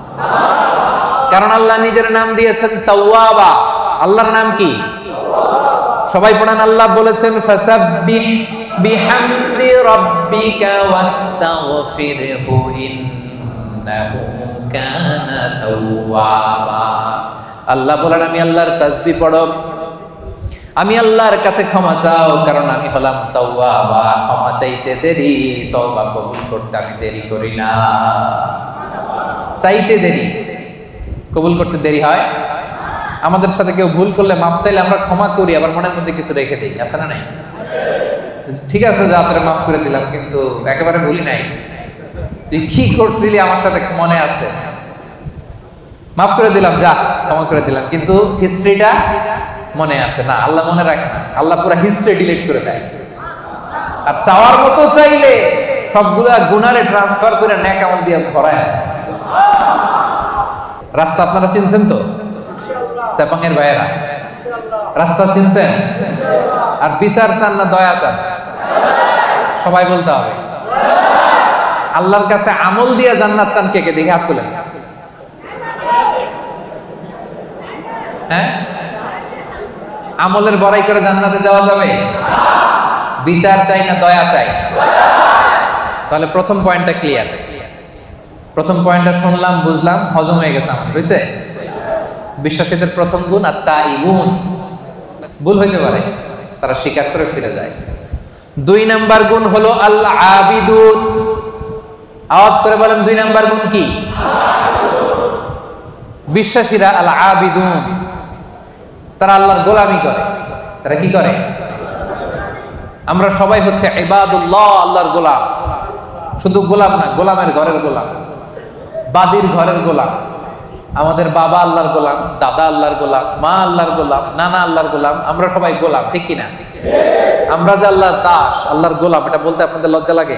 কারণ আল্লাহ নিজের নাম দিয়েছেন তাওয়াবা। আল্লাহর নাম কি? সবাই পড়েন। আল্লাহ বলেছেন ফাসাব্বিহ বিহামদি রাব্বিকা ওয়াস্তাগফিরহু ইন্নাহু কানা তাওয়াবা। আল্লাহ বলেন আমি আল্লাহর তাসবিহ পড়ো, আমি আল্লাহর কাছে ক্ষমা চাও, কারণ আমি হলাম তাওয়াবা। ক্ষমা চাইতে দেরি, তওবা কবুল করতে আমি দেরি করি না। চাইতে দেরি, কবুল করতে দেরি হয়। আমাদের সাথে কেউ ভুল করলে মাফ চাইলে আমরা ক্ষমা করি, আবার মনের মধ্যে কিছু রেখে দিই, আছে না নাই? ঠিক আছে যা তোরে মাফ করে দিলাম, কিন্তু একেবারে ভুলি নাই, তুই কি করছিলি আমার সাথে মনে আছে, মাফ করে দিলাম, যা ক্ষমা করে দিলাম, কিন্তু হিস্ট্রিটা মনে আছে না। আল্লাহ মনে রাখে না, আল্লাহ পুরো হিস্ট্রি ডিলিট করে দেয়। আর চাওয়ার মতো চাইলে সবগুলা গুনারে ট্রান্সফার করে নেক আমল দিয়ে ভরায়। রাস্তা আপনারা চিনছেন তো? সেপাঙের ভাইয়েরা রাস্তা চিনছেন? আর বিচার চান না দয়া চান? সবাই বলতে হবে। আল্লাহর কাছে আমল দিয়ে জান্নাত চান কে কে? দেখে হাত তুলেন। হ্যাঁ, আমলের বড়াই করে জান্নাতে যাওয়া যাবে? বিচার চাই না দয়া চাই? তাহলে প্রথম পয়েন্টটা ক্লিয়ার। প্রথম পয়েন্টটা শুনলাম, বুঝলাম, হজম হয়ে গেছে আমার, বুঝছে? বিশ্বাসীদের প্রথম গুণ আত-তাইবুন। ভুল হইতে পারে, তারা স্বীকার করে ফিরে যায়। 2 নাম্বার গুণ হলো আল-আবিদুন। আওয়াজ করে বলেন 2 নাম্বার গুণ কি? বিশ্বাসীরা আল-আবিদুন, তারা আল্লাহর গোলামি করে। তারা কি করে? আমরা সবাই হচ্ছে ইবাদুল্লাহ, আল্লাহর গোলাম। শুধু গোলাম না, গোলামের ঘরের গোলাম, বাদীর ঘরের গোলাম। আমাদের বাবা আল্লাহর গোলাম, দাদা আল্লাহর গোলাম, মা আল্লাহর গোলাম, নানা আল্লাহর গোলাম। আমরা সবাই গোলাম, ঠিক কিনা? আমরা যে আল্লাহর দাস, আল্লাহর গোলাম, এটা বলতে আপনাদের লজ্জা লাগে?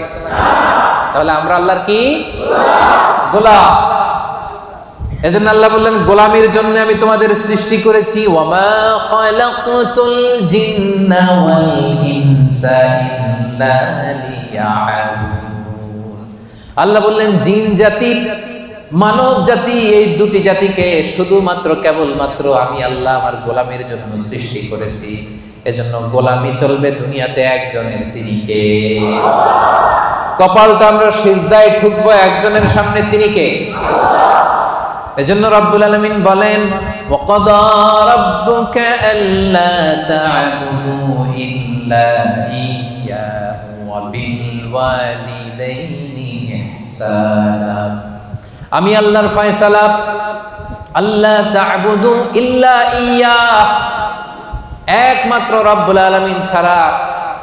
তাহলে আমরা আল্লাহর কি? গোলাম। এজন্য আল্লাহ বললেন গোলামির জন্য আমি তোমাদের সৃষ্টি করেছি। ওয়ামা খালাকতুল জিন্না ওয়াল ইনসা ইল্লা লিয়াবুদুন। আল্লাহ বললেন জিন জাতি, মানব জাতি, এই দুটি জাতিকে শুধুমাত্র কেবলমাত্র আমি আল্লাহ আমার গোলামের জন্য সৃষ্টি করেছি। এজন্য গোলামি চলবে দুনিয়াতে একজনের, তিনি কে? কপালটা আমরা সিজদায় ঠুকবো একজনের সামনে, তিনি কে? এজন্য রব্বুল আলামিন বলেন ওয়াকাদা রাব্বুকা আল্লা তা'বুদু ইল্লা ইয়্যাহু ওয়া বিল ওয়ালিদাইনি ইহসানা। আমি আল্লাহর ফয়সালা, আল্লাহ তা'বুদু ইল্লা ইয়্যাহ, একমাত্র রব্বুল আলামিন ছাড়া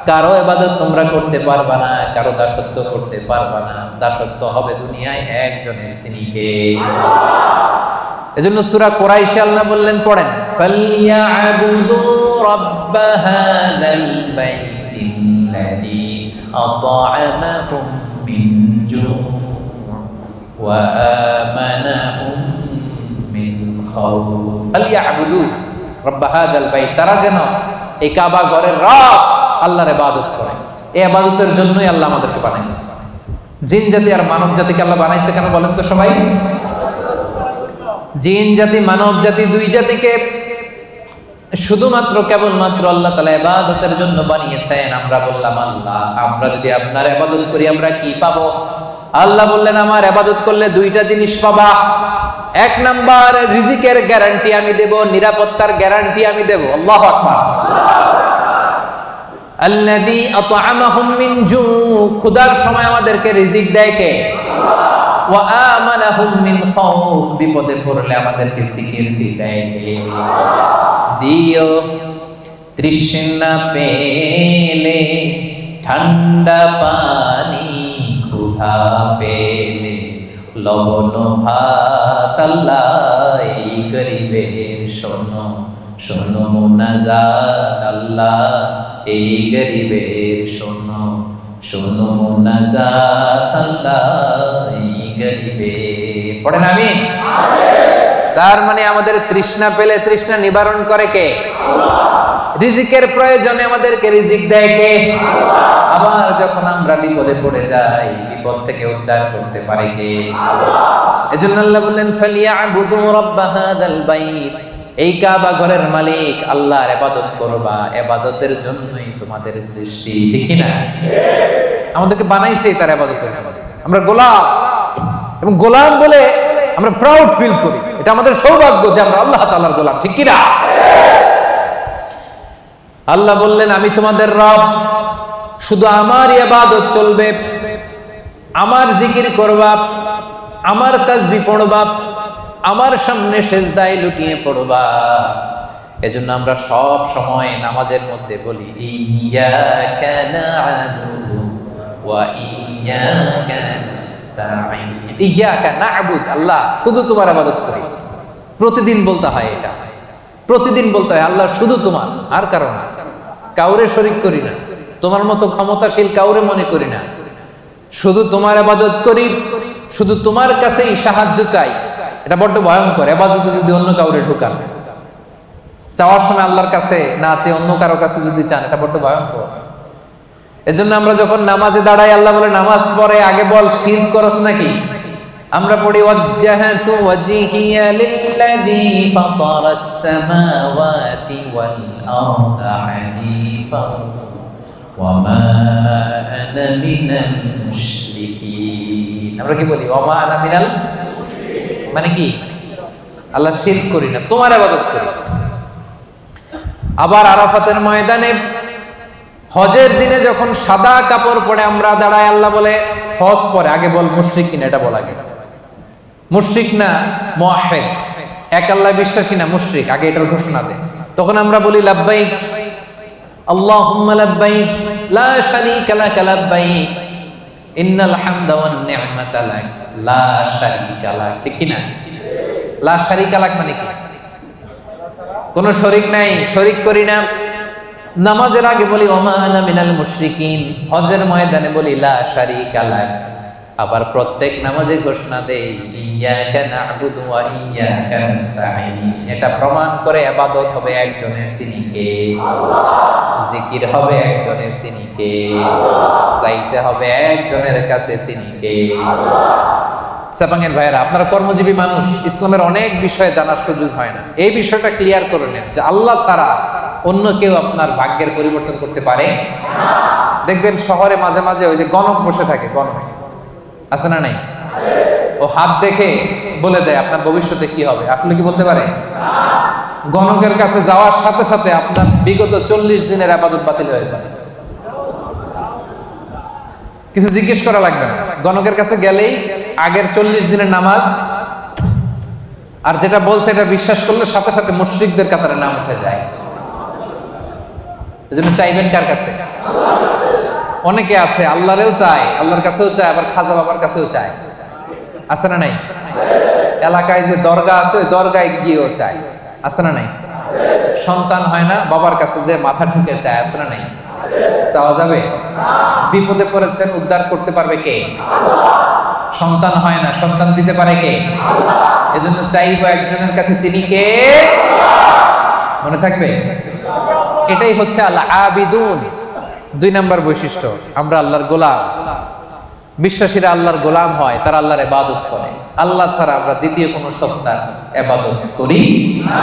কারো ইবাদত তোমরা করতে পারবা না, কারো দাসত্ব করতে পারবা না। দাসত্ব হবে দুনিয়ায় একজনের, তিনি কে? এজন্য সূরা কুরাইশে আল্লাহ বললেন, পড়েন ফালইয়াবুদু রাব্ব হাযাল বাইতিল্লাযী আত'আমাহুম মিন জু' ওয়া আমানাহুম মিন খাউফ। ফালইয়াবুদু রাব্ব হাযাল বাইত, তারা যেন এই কাবা ঘরের রব আল্লাহর ইবাদত করে। এই ইবাদতের জন্যই আল্লাহ আমাদেরকে বানাইছে। জিন জাতি আর মানব জাতিকে আল্লাহ বানাইছে কেন বলেন তো সবাই? জিন জাতি মানব জাতি দুই জাতিকে শুধুমাত্র কেবলমাত্র আল্লাহ তাআলা ইবাদতের জন্য বানিয়েছেন। আমরা বললাম আল্লাহ, আমরা যদি আপনার ইবাদত করি আমরা কি পাবো? আল্লাহ বললেন আমার ইবাদত করলে 2টা জিনিস পাবা। 1 নাম্বার, রিজিকের গ্যারান্টি আমি দেব, নিরাপত্তার গ্যারান্টি আমি দেব। আল্লাহু আকবার। আল্লাযী আত'আমাহুম মিন জু', ক্ষুধার সময় আমাদেরকে রিজিক দেয় কে? ওয়া আমানাহুম মিন খাউফ, বিপদে পড়লে আমাদেরকে সিকিউরিটি দেয় কে? দিও তৃষ্ণা পেলে ঠান্ডা পানি, ক্ষুধা পেলে লবণ ভাত। আল্লাহ এই গরিবের শোনো শোনো মুনাজাত, আল্লাহ এই গরিবের শোনো শোনো মোনাজাত আল্লাহ এই গরিবে। পড়েন আমিন। তার মানে আমাদের তৃষ্ণা পেলে তৃষ্ণা নিবারণ করে কে? রিজিকের প্রয়োজনে আমাদেরকে রিজিক দেয় কে? আবার যখন আমরা বিপদে পড়ে যাই বিপদ থেকে উদ্ধার করতে পারে কে? এজন্য আল্লাহ বললেন ফালিয়াবুদু রাব্ব হাযাল বাইত, এই কাবা ঘরের মালিক আল্লাহর ইবাদত করবা, ইবাদতের জন্যই তোমাদের সৃষ্টি, ঠিক কি না? আমাদেরকে বানাইছে তার ইবাদত করার জন্য। আমরা গোলাম, এবং গোলাম বলে আমরা প্রাউড ফিল করি। এটা আমাদের সৌভাগ্য যে আমরা আল্লাহ তাআলার গোলাম, ঠিক কি না? আল্লাহ বললেন আমি তোমাদের রব, শুধু আমার ইবাদত চলবে, আমার জিকির করবা, আমার তাসবিহ পড়বা, আমার সামনে সেজদায় লুটিয়ে পড়বা। এজন্য আমরা সব সময় নামাজের মধ্যে বলি ইয়্যাকা না'বুদু ওয়া ইয়্যাকা নাস্তাঈন। ইয়্যাকা না'বুদ, আল্লাহ শুধু তোমার ইবাদত করি। প্রতিদিন বলতে হয়, এটা প্রতিদিন বলতে হয়, আল্লাহ শুধু তোমার, আর কারো না, কাউরে শরীক করি না, তোমার মতো ক্ষমতাশীল কাউরে মনে করি না, শুধু তোমার ইবাদত করি, শুধু তোমার কাছেই সাহায্য চাই। এটা বড্ড ভয়ঙ্কর, ইবাদতে যদি অন্য কাউরে ঢুকান, চাওয়ার সময় আল্লাহর কাছে না চেয়ে অন্য কারো কাছে যদি চান, এটা বড্ড ভয়ঙ্কর। এজন্য আমরা যখন নামাজে দাঁড়াই আল্লাহ বলে নামাজ পড়ে আগে বল শিরক করছ নাকি? আমরা পড়ি ওয়াজ্জাহাতু ওয়াজহিয়া লিল্লাযী ফাতারাস সামাওয়াতি ওয়াল আরদা হানিফান ওয়া মা আনা মিনাল মুশরিকিন। আমরা কি বলি? ওয়া মা আনা মিনাল, মানে কি? আল্লাহ শিরক করি না, তোমার ইবাদত করি। আবার আরাফাতের ময়দানে হজের দিনে যখন সাদা কাপড় পরে আমরা দাঁড়াই, আল্লাহ বলে হজ পরে আগে বল মুশরিক কিনা, এটা বল আগে। মুশরিক না মুওয়াহহিদ, এক আল্লাহ বিশ্বাসী না, মুশরিক, আগে এটার ঘোষণা দে। তখন আমরা বলি লাব্বাইক আল্লাহুম্মা লাব্বাইক লা শারীকা লাক লাব্বাইক ইন্নাল হামদা ওয়ান নি'মাতা লাক লা শারীকা লাক, ঠিক কি না? লা শারীকা লাক মানে কি? কোন শরীক নাই, শরীক করি না। নামাজের আগে বলি ওয়া মা আনা মিনাল মুশরিকিন, হজের ময়দানে বলি লা শারীকা লাক। আবার প্রত্যেক নামাজে ঘোষণা দেই ইয়্যাকা না'বুদু ওয়া ইয়্যাকা নাস্তাঈন। এটা প্রমাণ করে ইবাদত হবে একজনের, তিনি কে? আল্লাহ। জিকির হবে একজনের, তিনি কে? আল্লাহ। চাইতে হবে একজনের কাছে, তিনি কে? আল্লাহ। সাপাঙ্গের ভাইয়েরা, আপনারা কর্মজীবী মানুষ, ইসলামের অনেক বিষয়ে জানার সুযোগ হয় না। এই বিষয়টা ক্লিয়ার করে নেন যে আল্লাহ ছাড়া অন্য কেউ আপনার ভাগ্যের পরিবর্তন করতে পারে না। দেখবেন শহরে মাঝে মাঝে ওই যে গণক বসে থাকে, গণক আছে না নাই? ও হাত দেখে বলে দেয় আপনার ভবিষ্যতে কি হবে। আসলে কি বলতে পারে? গণকের কাছে যাওয়ার সাথে সাথে আপনার বিগত 40 দিনের ইবাদত বাতিল হয়ে যায়। কিছু জিজ্ঞেস করা লাগবে না, গণকের কাছে গেলেই আগের 40 দিনের নামাজ আর যেটা বলছে এটা বিশ্বাস করলে সাথে সাথে মুশরিকদের কাতারে নাম উঠে যায়। এজন্য চাইবেন কার কাছে? অনেকে আছে আল্লাহরেও চায়, আল্লাহর কাছেও চায়, আবার খাজা বাবার কাছেও চায়, আছে না নাই? এলাকায় যে দরগা আছে ওই দরগায় গিয়েও চায়, আছে না নাই? সন্তান হয় না, বাবার কাছে যে মাথা ঢুকে চায়, আছে না নাই? চাওয়া যাবে? বিপদে পড়েছেন, উদ্ধার করতে পারবে কে? সন্তান হয় না, সন্তান দিতে পারে কে? এজন্য চাইবো একজনের কাছে, তিনি কে? মনে থাকবে? এটাই হচ্ছে আল্লাহ আবিদুন। 2 নম্বর বৈশিষ্ট্য, আমরা আল্লাহর গোলাম। বিশ্বাসীরা আল্লাহর গোলাম হয়, তারা আল্লাহর ইবাদত করে। আল্লাহ ছাড়া আমরা দ্বিতীয় কোনো সত্তার ইবাদত করি না।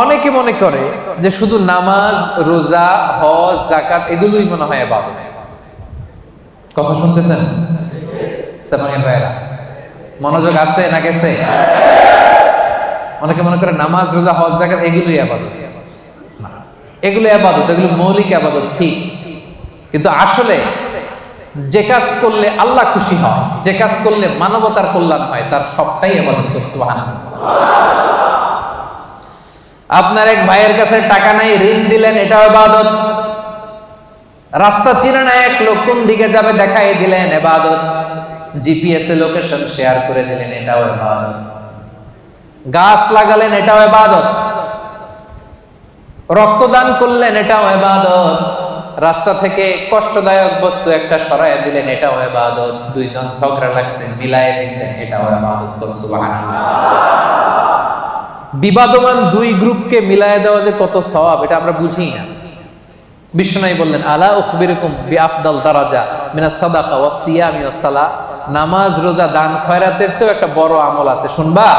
অনেকে মনে করে যে শুধু নামাজ, রোজা, হজ, যাকাত এগুলোই মনে হয় ইবাদত। কথা শুনতেছেন সামানের ভাইরা? মনোযোগ আছে না গেছে? অনেকে মনে করে নামাজ, রোজা, হজ, যাকাত এগুলোই ইবাদত। না, এগুলো ইবাদত, এগুলো মৌলিক ইবাদত, ঠিক। কিন্তু আসলে যে কাজ করলে আল্লাহ খুশি হয়, যে কাজ করলে মানবতার কল্যাণ হয়, তার সবটাই ইবাদত। সুবহানাল্লাহ। আপনার এক ভাইয়ের কাছে টাকা নাই, ঋণ দিলেন, এটাও ইবাদত। রাস্তা চিনে না এক লোক, কোন দিকে যাবে দেখাই দিলেন, ইবাদত। জিপিএস এ লোকেশন শেয়ার করে দিলেন, এটাও ইবাদত। গাছ লাগালেন, এটাও ইবাদত। রক্তদান করলেন, এটাও ইবাদত। রাস্তা থেকে কষ্টদায়ক বস্তু একটা সরায় দিলেন, এটাও ইবাদত। দুইজন ঝগড়া লাগছেন, মিলায়ে দিয়েছেন, এটাও ইবাদত। করুন সুবহানাল্লাহ। বিবাদমান দুই গ্রুপকে মিলায়ে দেওয়া যে কত সওয়াব, এটা আমরা বুঝি না। বিশ্বনবী বললেন, আলা উখবিরুকুম বিআফদাল দারাজা মিনাস সাদাকা ওয়াস সিয়ামি ওয়াস সালাহ। নামাজ, রোজা, দান, খয়রাতের চেয়ে একটা বড় আমল আছে, শুনবা?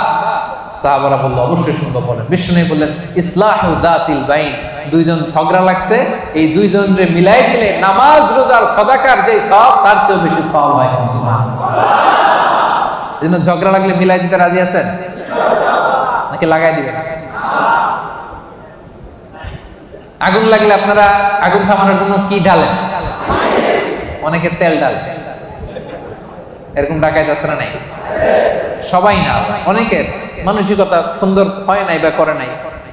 সাহাবারা বলল, অবশ্যই শুনবো। বলেন। বিশ্বনবী বললেন, ইসলাহু যাতিল বাইন। দুইজন ঝগড়া লাগছে, এই দুইজনরে মিলাই দিলে নামাজ, রোজার, সাদাকার যে সওয়াব তার চেয়ে বেশি সওয়াব হয়। সুবহানাল্লাহ। এজন্য ঝগড়া লাগলে মিলাই দিতে রাজি আছেন নাকি লাগাই দিবেন? আগুন লাগলে আপনারা আগুন থামানোর জন্য কি ঢালেন? অনেকে তেল ঢালে। এরকম ডাকাইত আছে না নাই? সবাই না, অনেকের মানসিকতা সুন্দর হয় নাই বা করে নাই।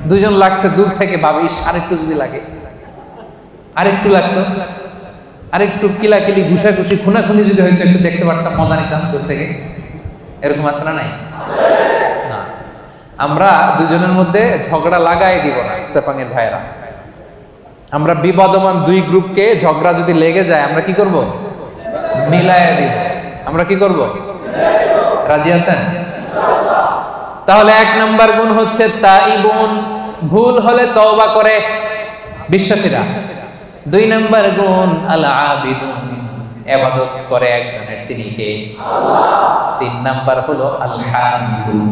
দুইজন লাগছে, দূর থেকে ভাবিস আরেকটু যদি লাগে, আরেকটু লাগতো, আরেকটু কিলাকিলি, ঘুষাঘুষি, খুনাখুনি যদি হয়তো একটু দেখতে পারতাম, মজা নিতাম দূর থেকে। এরকম আছে না নাই? না, আমরা দুজনের মধ্যে ঝগড়া লাগাই দিব না সেপাঙের ভাইরা। আমরা বিবাদমান দুই গ্রুপকে ঝগড়া যদি লেগে যায়, আমরা কি করব? মিলায়া দিব। আমরা কি করব? রাজি আছেন? তাহলে এক নাম্বার গুণ হচ্ছে তাইবুন, ভুল হলে তওবা করে বিশ্বাসীরা। দুই নাম্বার গুণ আল আবিদুন, ইবাদত করে একজনের, তিনি কে? আল্লাহ। তিন নাম্বার হলো আল হামিদুন।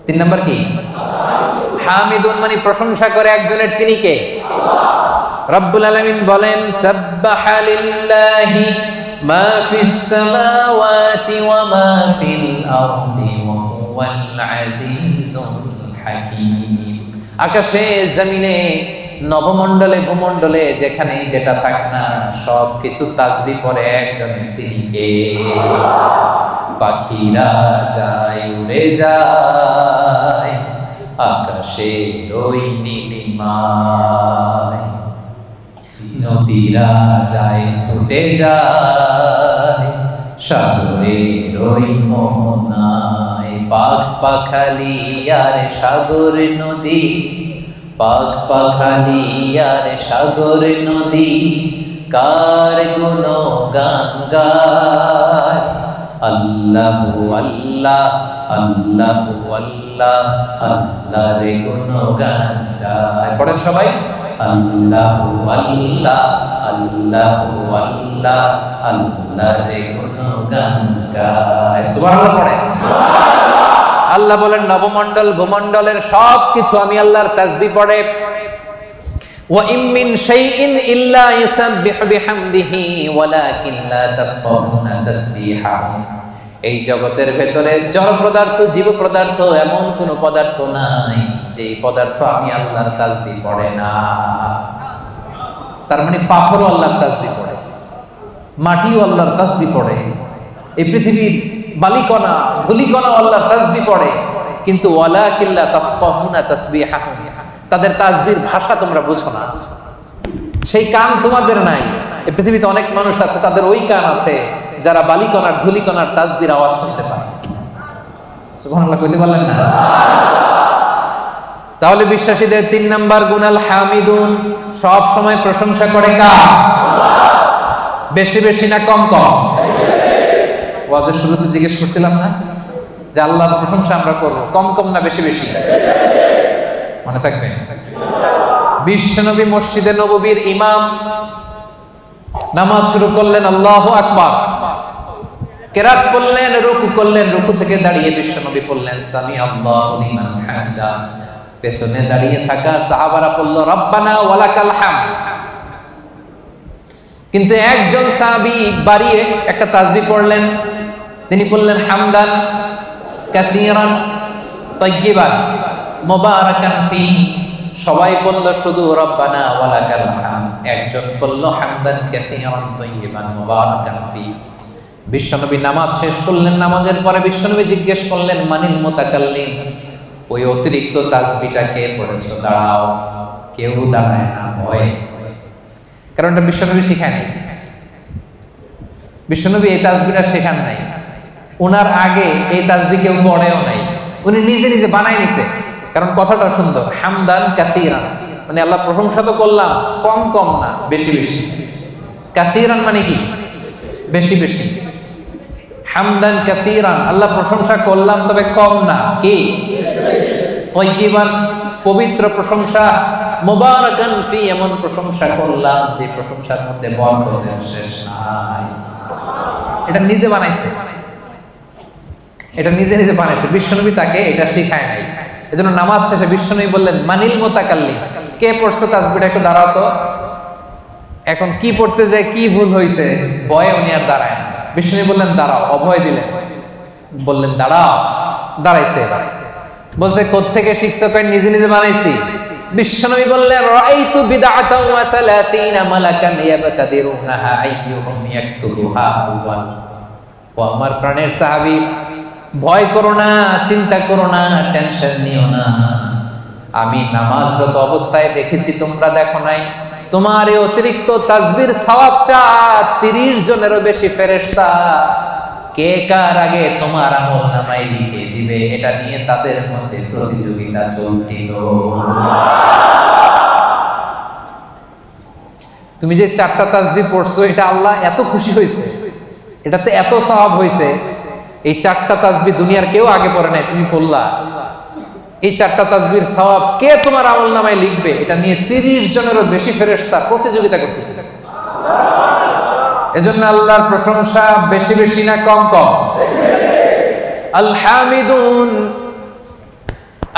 তিন নাম্বার কি? হামিদুন মানে প্রশংসা করে একজনের, তিনি কে? আল্লাহ। রব্বুল আলামিন বলেন, সাব্বাহা লিল্লাহি মা ফিস সামাওয়াতি ওয়া মা ফিল আরদি ওয়া হুয়াল আজিজুল হাকীম। আকাশে, জমিনে, নবমণ্ডলে, ভূমণ্ডলে, যেখানেই যেটা থাক না, সব কিছু তাসবিহ পড়ে একজনের, তিনি কে? পাখিরা যায়, উড়ে যায় আকাশে ওই নীলিমায়, নদীরা যায়, ছুটে যায় সাগরের ওই মোহনায়। পাখ পাখালি আর সাগর নদী, পাখ পাখালি আর সাগর নদী, কার গুণগান গায়। আল্লাহু আল্লাহ, আল্লাহু আল্লাহ, আল্লাহর গুণগান গায়। পড়েন সবাই, আল্লাহু আল্লাহ, আল্লাহু আল্লাহ, আল্লাহর গুণগান গায়। সুবহানাল্লাহ পড়েন। আল্লাহ বলেন, নবমণ্ডল, ভূমণ্ডলের সব কিছু আমি আল্লাহর তাসবিহ পড়ে। ওয়া ইম মিন শাইইন ইল্লা ইউসাব্বিহু বিহামদিহি ওয়ালাকিন লা তাফকাহুনা তাসবিহাহুম। এই জগতের ভেতরে জড় পদার্থ, জীব পদার্থ, এমন কোন পদার্থ নাই যে পদার্থ আমি আল্লাহর তাসবিহ পড়ে না। তার মানে পাথরও আল্লাহর তাসবিহ পড়ে, মাটিও আল্লাহর তাসবিহ পড়ে, এই পৃথিবীর বালিকণা, ধুলিকণা আল্লাহর তাসবিহ পড়ে। কিন্তু ওয়ালাকিন লা তাফকাহুনা তাসবিহাহুম, তাদের তাসবিহর ভাষা তোমরা বুঝো না, সেই কান তোমাদের নাই। এই পৃথিবীতে অনেক মানুষ আছে, তাদের ওই কান আছে যারা বালিকণার, ধুলিকণার তাসবিহর আওয়াজ শুনতে পায়। সুবহানাল্লাহ কইতে পারলেন না? তাহলে বিশ্বাসীদের তিন নাম্বার গুণ আল হামিদুন, সব সময় প্রশংসা করে কার? আল্লাহ। বেশি বেশি না কম কম? ওয়াজের শুরুতে জিজ্ঞেস করছিলাম না যে আল্লাহর প্রশংসা আমরা করব, কম কম না বেশি বেশি? মনে থাকবে? বিশ্বনবী মসজিদে নববীর ইমাম, নামাজ শুরু করলেন, আল্লাহু আকবার, কেরাত করলেন, রুকু করলেন, রুকু থেকে দাঁড়িয়ে বিশ্বনবী বললেন, সামি আল্লাহু লিমান হামদা। পেছনে দাঁড়িয়ে থাকা সাহাবারা বলল, রব্বানা ওয়ালাকাল হামদ। কিন্তু একজন সাহাবী বাড়িয়ে একটা তাসবিহ পড়লেন, তিনি বললেন, হামদান কাসীরান তাইয়্যিবান মুবারাকান ফি। সবাই বলল শুধু রব্বানা ওয়ালাকাল হামদ, একজন বলল হামদান কাসীরান তাইয়্যিবান মুবারাকান ফি। বিশ্বনবী নামাজ শেষ করলেন, নামাজের পরে বিশ্বনবী জিজ্ঞেস করলেন, মানিল মুতাকাল্লিম, ওই অতিরিক্ত তাসবিহটা কে পড়েছো? দাঁড়াও। কেউ দাঁড়ায় না, ভয়। কারণ এটা বিশ্বনবী শেখায় নাই, বিশ্বনবী এই তাসবিহটা শেখান নাই, ওনার আগে এই তাসবিহ কেউ পড়েও নাই, উনি নিজে নিজে বানাই নিছে। কারণ কথাটা সুন্দর, হামদান কাসীরান, মানে আল্লাহ প্রশংসা তো করলাম, কম কম না, বেশি বেশি। কাসীরান মানে কি? বেশি বেশি। হামদান কাসীরান, আল্লাহ প্রশংসা করলাম তবে কম না, কি? তাইয়িবান, পবিত্র প্রশংসা। মুবারাকান ফি, এমন প্রশংসা করলাম যে প্রশংসার মধ্যে বরকতের শেষ নাই। এটা নিজে বানাইছে, এটা নিজে নিজে বানাইছে, বিশ্বনবী তাকে এটা শিখায় নাই। এজন্য নামাজ শেষে বিশ্বনবী বললেন মানিল মুতাকাল্লিম, কে পড়ছো তাসবিহটা একটু দাঁড়াও তো। এখন কি পড়তে যায় কি ভুল হইছে, ভয়ে উনি আর দাঁড়ায় না। বিশ্বনবী বললেন দাঁড়াও, অভয় দিলেন, বললেন দাঁড়াও, দাঁড়াইছে। বলছে কোত্থেকে শিখছো? কয় নিজে নিজে বানাইছি। বিশ্বনবী বললেন রাআইতু বিদআতান ওয়া 30 মালাকান ইয়াবতাদিরুনাহা আইয়ুহুম ইয়াকতুবুহা আউয়াল। ও আমার প্রাণের সাহাবী, ভয় করো না, চিন্তা করো না, টেনশন নিও না। আমি নামাজরত অবস্থায় দেখেছি, তোমরা দেখো নাই। তোমার এই অতিরিক্ত তাসবির সওয়াবটা 30 জনেরও বেশি ফেরেশতা কে কার আগে তোমার আমলনামায় লিখে দিবে, এটা নিয়ে তাদের মধ্যে প্রতিযোগিতা চলছিল। তুমি যে 4টা তাসবিহ পড়ছো, এটা আল্লাহ এত খুশি হয়েছে, এটাতে এত সওয়াব হয়েছে। এই 4টা তাসবিহ দুনিয়ার কেউ আগে পড়ে নাই, তুমি পড়লা। এই 4টা তাসবিহর সওয়াব কে তোমার আমলনামায় লিখবে, এটা নিয়ে 30 জনেরও বেশি ফেরেশতা প্রতিযোগিতা করতেছিল। এজন্য আল্লাহর প্রশংসা বেশি বেশি না কম কম? আল হামিদুন,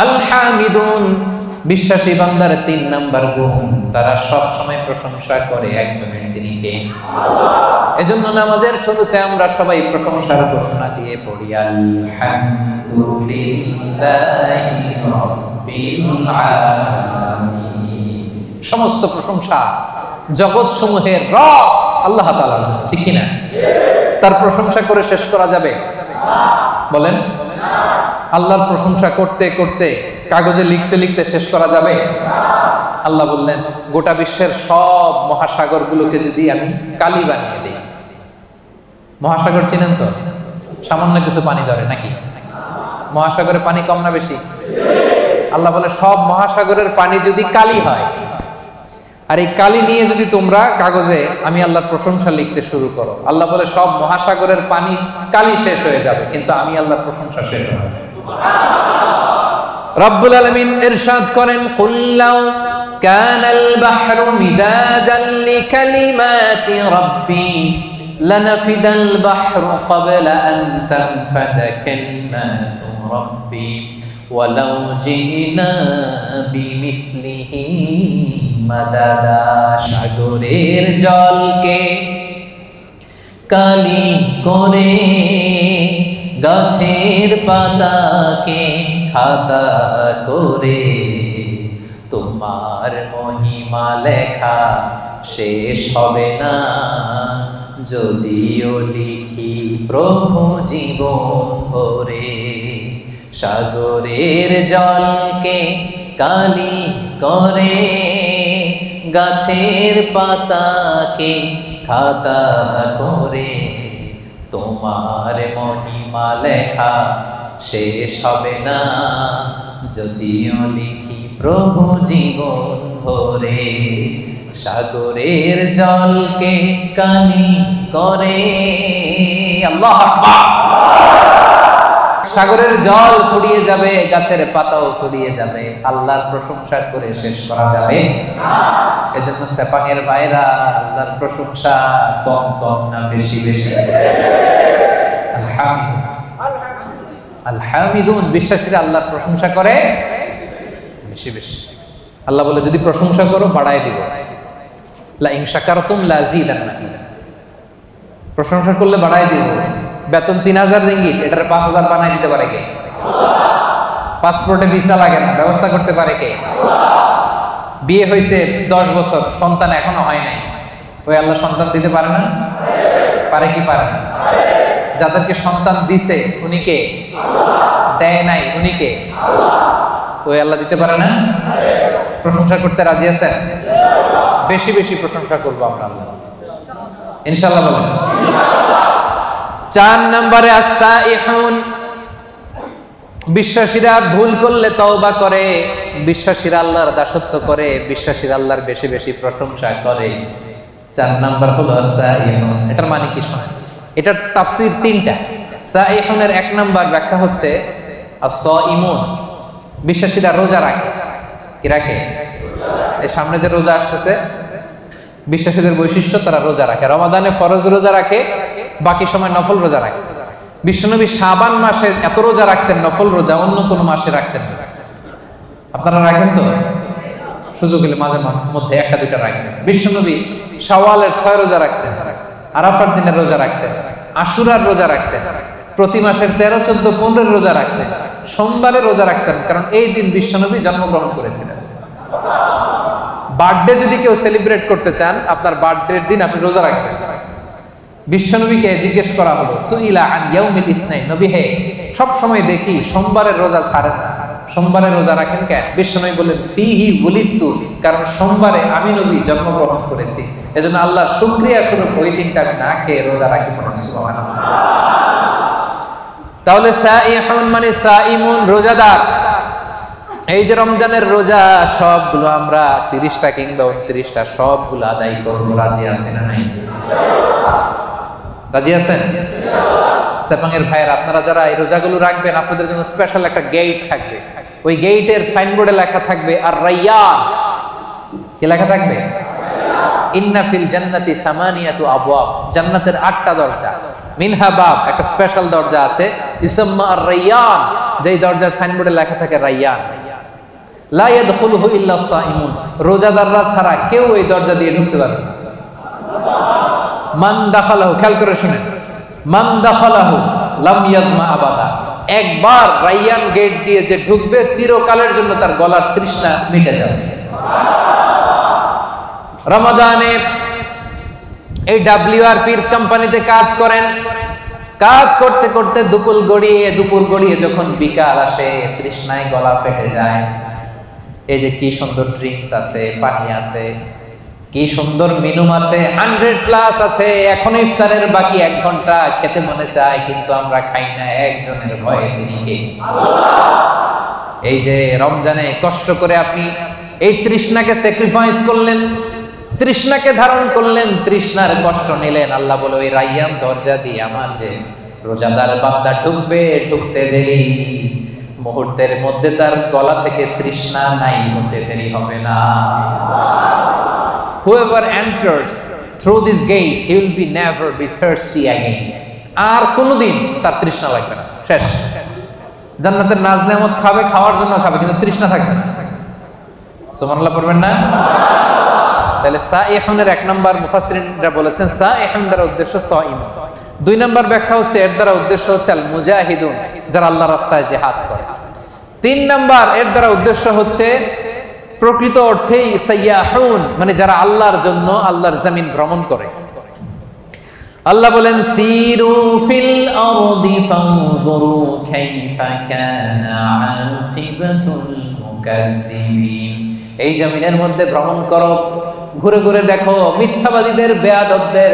আল হামিদুন, বিশ্বাসী বান্দার 3 নাম্বার গুণ, তারা সব সময় প্রশংসা করে একজনের, তিনি কে? আল্লাহ। এজন্য নামাজের শুরুতে আমরা সবাই প্রশংসার ঘোষণা দিয়ে পড়ি আলহামদুলিল্লাহি রাব্বিল আলামিন। সমস্ত প্রশংসা জগৎ সমূহের রব আল্লাহ তাআলার, ঠিক কি না? তার প্রশংসা করে শেষ করা যাবে? বলেন, আল্লাহর প্রশংসা করতে করতে কাগজে লিখতে লিখতে শেষ করা যাবে? আল্লাহ বললেন গোটা বিশ্বের সব মহাসাগরগুলোকে যদি আমি কালি বানিয়ে দিই। মহাসাগর চিনেন তো? সামান্য কিছু পানি ধরে নাকি? মহাসাগরে পানি কম না বেশি? আল্লাহ বলে সব মহাসাগরের পানি যদি কালি হয়, আর এই কালি নিয়ে যদি তোমরা কাগজে আমি আল্লাহর প্রশংসা লিখতে শুরু করো, আল্লাহ বলে সব মহাসাগরের পানি কালি শেষ হয়ে যাবে, কিন্তু আমি আল্লাহর প্রশংসা শেষ হবে। রব্বুল আলামিন ইরশাদ করেন কুল্লাউ কানাল বাহরু মিদাদান লিকালিমাতি রাব্বি লানাফিদাল বাহরু ক্বাবলা আন তানফাদা কালিমাতু রাব্বি ওয়ালাউ জিনা বিমিসলিহি মাদাদা। সাগরের জলকে কালি করে, গাছের পাতাকে খাতা করে, তোমার মহিমা লেখা শেষ হবে না, যদিও লিখি প্রভু জীবন ভরে। সাগরের জলকে কালি করে, গাছের পাতাকে খাতা করে, তোমার মহিমা লেখা শেষ হবে না, যদিও লিখি প্রভু জীবন ভরে। সাগরের জলকে কালি করে, আল্লাহু আকবার। সাগরের জল ফুরিয়ে যাবে, গাছের পাতাও ফুরিয়ে যাবে, আল্লাহর প্রশংসা করে শেষ করা যাবে না। এজন্য সেপাঙের ভাইরা, আল্লাহর প্রশংসা কম কম না বেশি বেশি? আলহামিদুন, বিশ্বাসীরা আল্লাহর প্রশংসা করে বেশি বেশি। আল্লাহ বলে যদি প্রশংসা করো বাড়ায় দিব, লা ইন শাকারতুম লাযীদান্নাকুম, প্রশংসা করলে বাড়ায় দিব। বেতন 3000 রিঙ্গিট, এটার 5000 বানাই দিতে পারে কে? পাসপোর্টে ভিসা লাগে না, ব্যবস্থা করতে পারে কে? বিয়ে হয়েছে 10 বছর, সন্তান এখনো হয় নাই, ওই আল্লাহ সন্তান দিতে পারে না? পারে কি পারে না? যাদেরকে সন্তান দিছে উনি কে? দেয় নাই উনি কে? তো ওই আল্লাহ দিতে পারে না? প্রশংসা করতে রাজি আছেন? বেশি বেশি প্রশংসা করবো আমরা আল্লাহ, ইনশাআল্লাহ বলেন। 4 নম্বরে আস-সাইহুন, বিশ্বাসীরা ভুল করলে তওবা করে, বিশ্বাসীরা আল্লাহর দাসত্ব করে, বিশ্বাসীরা আল্লাহর বেশি বেশি প্রশংসা করে। 4 নাম্বার হলো সাইহুন। এটার মানে কি শোনেন, এটার তাফসীর 3টা। সাইহুনের 1 নাম্বার ব্যাখ্যা হচ্ছে as-সাইমুন, বিশ্বাসীরা রোজা রাখে। কি রাখে? এই সামনে যে রোজা আসতেছে, বিশ্বাসীদের বৈশিষ্ট্য, তারা রোজা রাখে। রমাদানে ফরজ রোজা রাখে, বাকি সময় নফল রোজা রাখে। বিশ্বনবী শাবান মাসে এত রোজা রাখতেন, নফল রোজা অন্য কোনো মাসে রাখতেন না। আপনারা রাখেন তো? সুযোগ হলে মাঝে মধ্যে 1-2টা রাখেন। বিশ্বনবী শাওয়ালের 6 রোজা রাখতেন, আরাফার দিনের রোজা রাখতেন, আশুরার রোজা রাখতেন, প্রতি মাসের 13, 14, 15 রোজা রাখতেন, সোমবারে রোজা রাখতেন, কারণ এই দিন বিশ্বনবী জন্মগ্রহণ করেছিলেন। বার্থডে যদি কেউ সেলিব্রেট করতে চান, আপনার বার্থডের দিন আপনি রোজা রাখবেন। বিশ্বনবীকে জিজ্ঞেস করা হলো, সুইলা আন ইয়াউমিল ইসনাইন, নবী হে, সব সময় দেখি সোমবারের রোজা ছাড়েন না, সোমবারে রোজা রাখেন কেন? বিশ্বনবী বললেন, ফিহি উলিদতু, কারণ সোমবারে আমি নবী জন্মগ্রহণ করেছি, এজন্য আল্লাহর শুকরিয়া স্বরূপ ওই দিনটা আমি না খেয়ে রোজা রাখি। সুবহানাল্লাহ। তাহলে সাইহুন মানে সাইমুন, রোজাদার। এই যে রমজানের রোজা, সবগুলো আমরা 30টা কিংবা 29টা সবগুলো আদায় করবো। রাজি আছেন না নাই? রাজি আছেন? সেপাঙের ভাইয়ের, আপনারা যারা এই রোজাগুলো রাখবেন, আপনাদের জন্য স্পেশাল একটা গেট থাকবে। ওই গেটের সাইনবোর্ডে লেখা থাকবে আর রাইয়ান। কি লেখা থাকবে? ইন্না ফিল জান্নাতি সামানিয়াতু আবওয়াব, জান্নাতের 8টা দরজা। মিনহা বাব, একটা স্পেশাল দরজা আছে, ইসমা আর রাইয়ান, যেই দরজার সাইনবোর্ডে লেখা থাকে রাইয়ান। লা ইয়াদখুলুহু ইল্লা সাইমুন, রোজাদাররা ছাড়া কেউ এই দরজা দিয়ে ঢুকতে পারবে না। মান দাখালাহু, খেয়াল করে শুনেন, মান দাখালাহু লাম ইয়াজমা আবাদা, একবার রাইয়ান গেট দিয়ে যে ঢুকবে, চিরকালের জন্য তার গলার তৃষ্ণা মিটে যাবে। রমাদানে এই WRPর কোম্পানিতে কাজ করেন, কাজ করতে করতে দুপুর গড়িয়ে যখন বিকাল আসে, তৃষ্ণায় গলা ফেটে যায়। এই যে কি সুন্দর ড্রিঙ্কস আছে, পানি আছে, কি সুন্দর মেনু আছে, 100+ আছে, এখন ইফতারের বাকি 1 ঘন্টা, খেতে মনে চায় কিন্তু আমরা খাই না, একজনের ভয়ে, তিনি কে? এই যে রমজানে কষ্ট করে আপনি এই তৃষ্ণাকে স্যাক্রিফাইস করলেন, তৃষ্ণাকে ধারণ করলেন, তৃষ্ণার কষ্ট নিলেন। আল্লাহ বলে, ওই রাইয়ান দরজা দিয়ে আমার যে রোজাদার বান্দা ঢুকবে, ঢুকতে দেরি, মুহূর্তের মধ্যে তার গলা থেকে তৃষ্ণা নাই হতে দেরি হবে না। Whoever enters through this gate, he will be never be thirsty again. আর কোনোদিন তার তৃষ্ণা লাগবে না, শেষ। জান্নাতের নাজ নেয়ামত খাবে, খাওয়ার জন্য খাবে, কিন্তু তৃষ্ণা থাকবে না। সুবহানাল্লাহ পড়বেন না? তাহলে সাইহুনের 1 নাম্বার মুফাসসিরিনরা বলেছেন, সাইহুন দ্বারা উদ্দেশ্য সাইম। 2 নাম্বার ব্যাখ্যা হচ্ছে, এর দ্বারা উদ্দেশ্য হচ্ছে আল মুজাহিদুন, যারা আল্লাহর রাস্তায় জিহাদ করে। 3 নাম্বার, এর দ্বারা উদ্দেশ্য হচ্ছে প্রকৃত অর্থেই সাইয়াহুন, মানে যারা আল্লাহর জন্য আল্লাহর জমিন ভ্রমণ করে। আল্লাহ বলেন, সিরু ফিল আরদি ফানজুরু কাইফা কানা আকিবাতুল মুকাজ্জিবিন, এই জমিনের মধ্যে ভ্রমণ করো, ঘুরে ঘুরে দেখো মিথ্যাবাদীদের, বেয়াদবদের,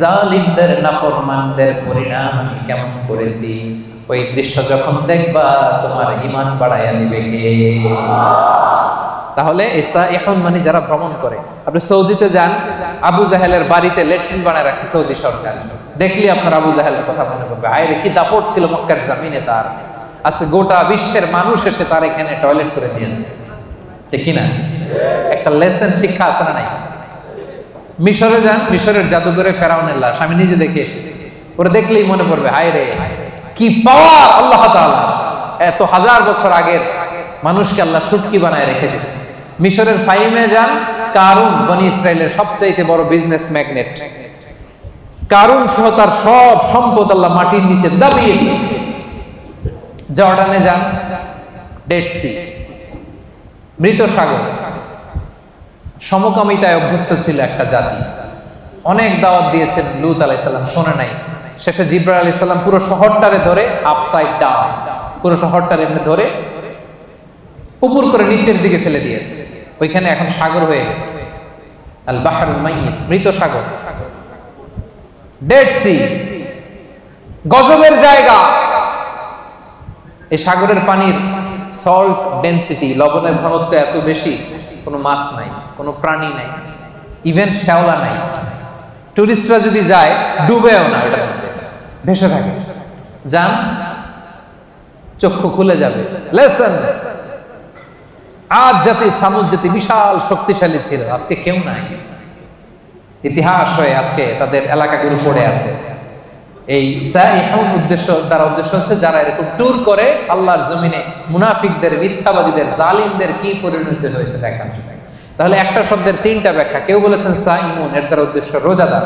জালিমদের, নাফরমানদের পরিণাম আমি কেমন করেছি। ওই দৃশ্য যখন দেখবা, তোমার ঈমান বাড়াইয়া দিবে কে? তাহলে এখন মানে যারা ভ্রমণ করে, আপনি সৌদিতে যান, আবু জাহেলের বাড়িতে ল্যাট্রিন বানায় রাখছে সৌদি সরকার, দেখলি আপনার আবু জাহেলের কথা মনে পড়বে। আরে কি দাপট ছিল মক্কার জমিনে তার, আজকে গোটা বিশ্বের মানুষ এসে তার এখানে টয়লেট করে দিয়েছে, ঠিক কিনা? একটা লেসন, শিক্ষা আছে না নাই? মিশরে যান, মিশরের জাদুঘরে ফেরাউনের লাশ আমি নিজে দেখে এসেছি, ওরা দেখলেই মনে পড়বে, হায় রে কি পাওয়ার আল্লাহ তাআলা, এত হাজার বছর আগের মানুষকে আল্লাহ সুটকি বানায় রেখে দিয়েছে। মিশরের ফাইমে যান, কারুন বনি ইসরায়েলের সবচাইতে বড় বিজনেস ম্যাগনেট, কারুন সহ তার সব সম্পদ আল্লাহ মাটির নিচে দাবিয়ে দিয়েছে। জর্ডানে যান, ডেড সি, মৃত সাগর, সমকামিতায় অভ্যস্ত ছিল একটা জাতি, অনেক দাওয়াত দিয়েছেন লূত আলাইহিস সালাম, শোনে নাই। শেষে জিবরাইল আলাইহিস সালাম পুরো শহরটারে ধরে আপসাইড ডাউন, পুরো শহরটারে এমনি ধরে উপর করে নিচের দিকে ফেলে দিয়েছে। ওইখানে এখন সাগর হয়ে গেছে, আল বাহরুল মাইয়িত, মৃত সাগর, ডেড সি, গজবের জায়গা। এই সাগরের পানির সল্ট ডেনসিটি, লবণের ঘনত্ব এত বেশি, কোনো মাছ নাই, কোনো প্রাণী নাই, ইভেন শ্যাওলা নাই। টুরিস্টরা যদি যায় ডুবেও না, ওটার মধ্যে ভেসে থাকে। যান, চক্ষু খুলে যাবে। লেসন, আজ জাতি সামুদ জাতি বিশাল শক্তিশালী ছিল, আজকে কেউ নাই। ইতিহাস হয়ে আজকে তাদের এলাকাগুলো পড়ে আছে। এই সাইহুন উদ্দেশ্য হচ্ছে যারা এরকম ট্যুর করে আল্লাহর জমিনে মুনাফিকদের, মিথ্যাবাদীদের, জালিমদের কি পরিণতি হয়েছে দেখার জন্য। তাহলে একটা শব্দের তিনটা ব্যাখ্যা। কেউ বলেছেন সাইমুন, এর দ্বারা উদ্দেশ্য রোজাদার।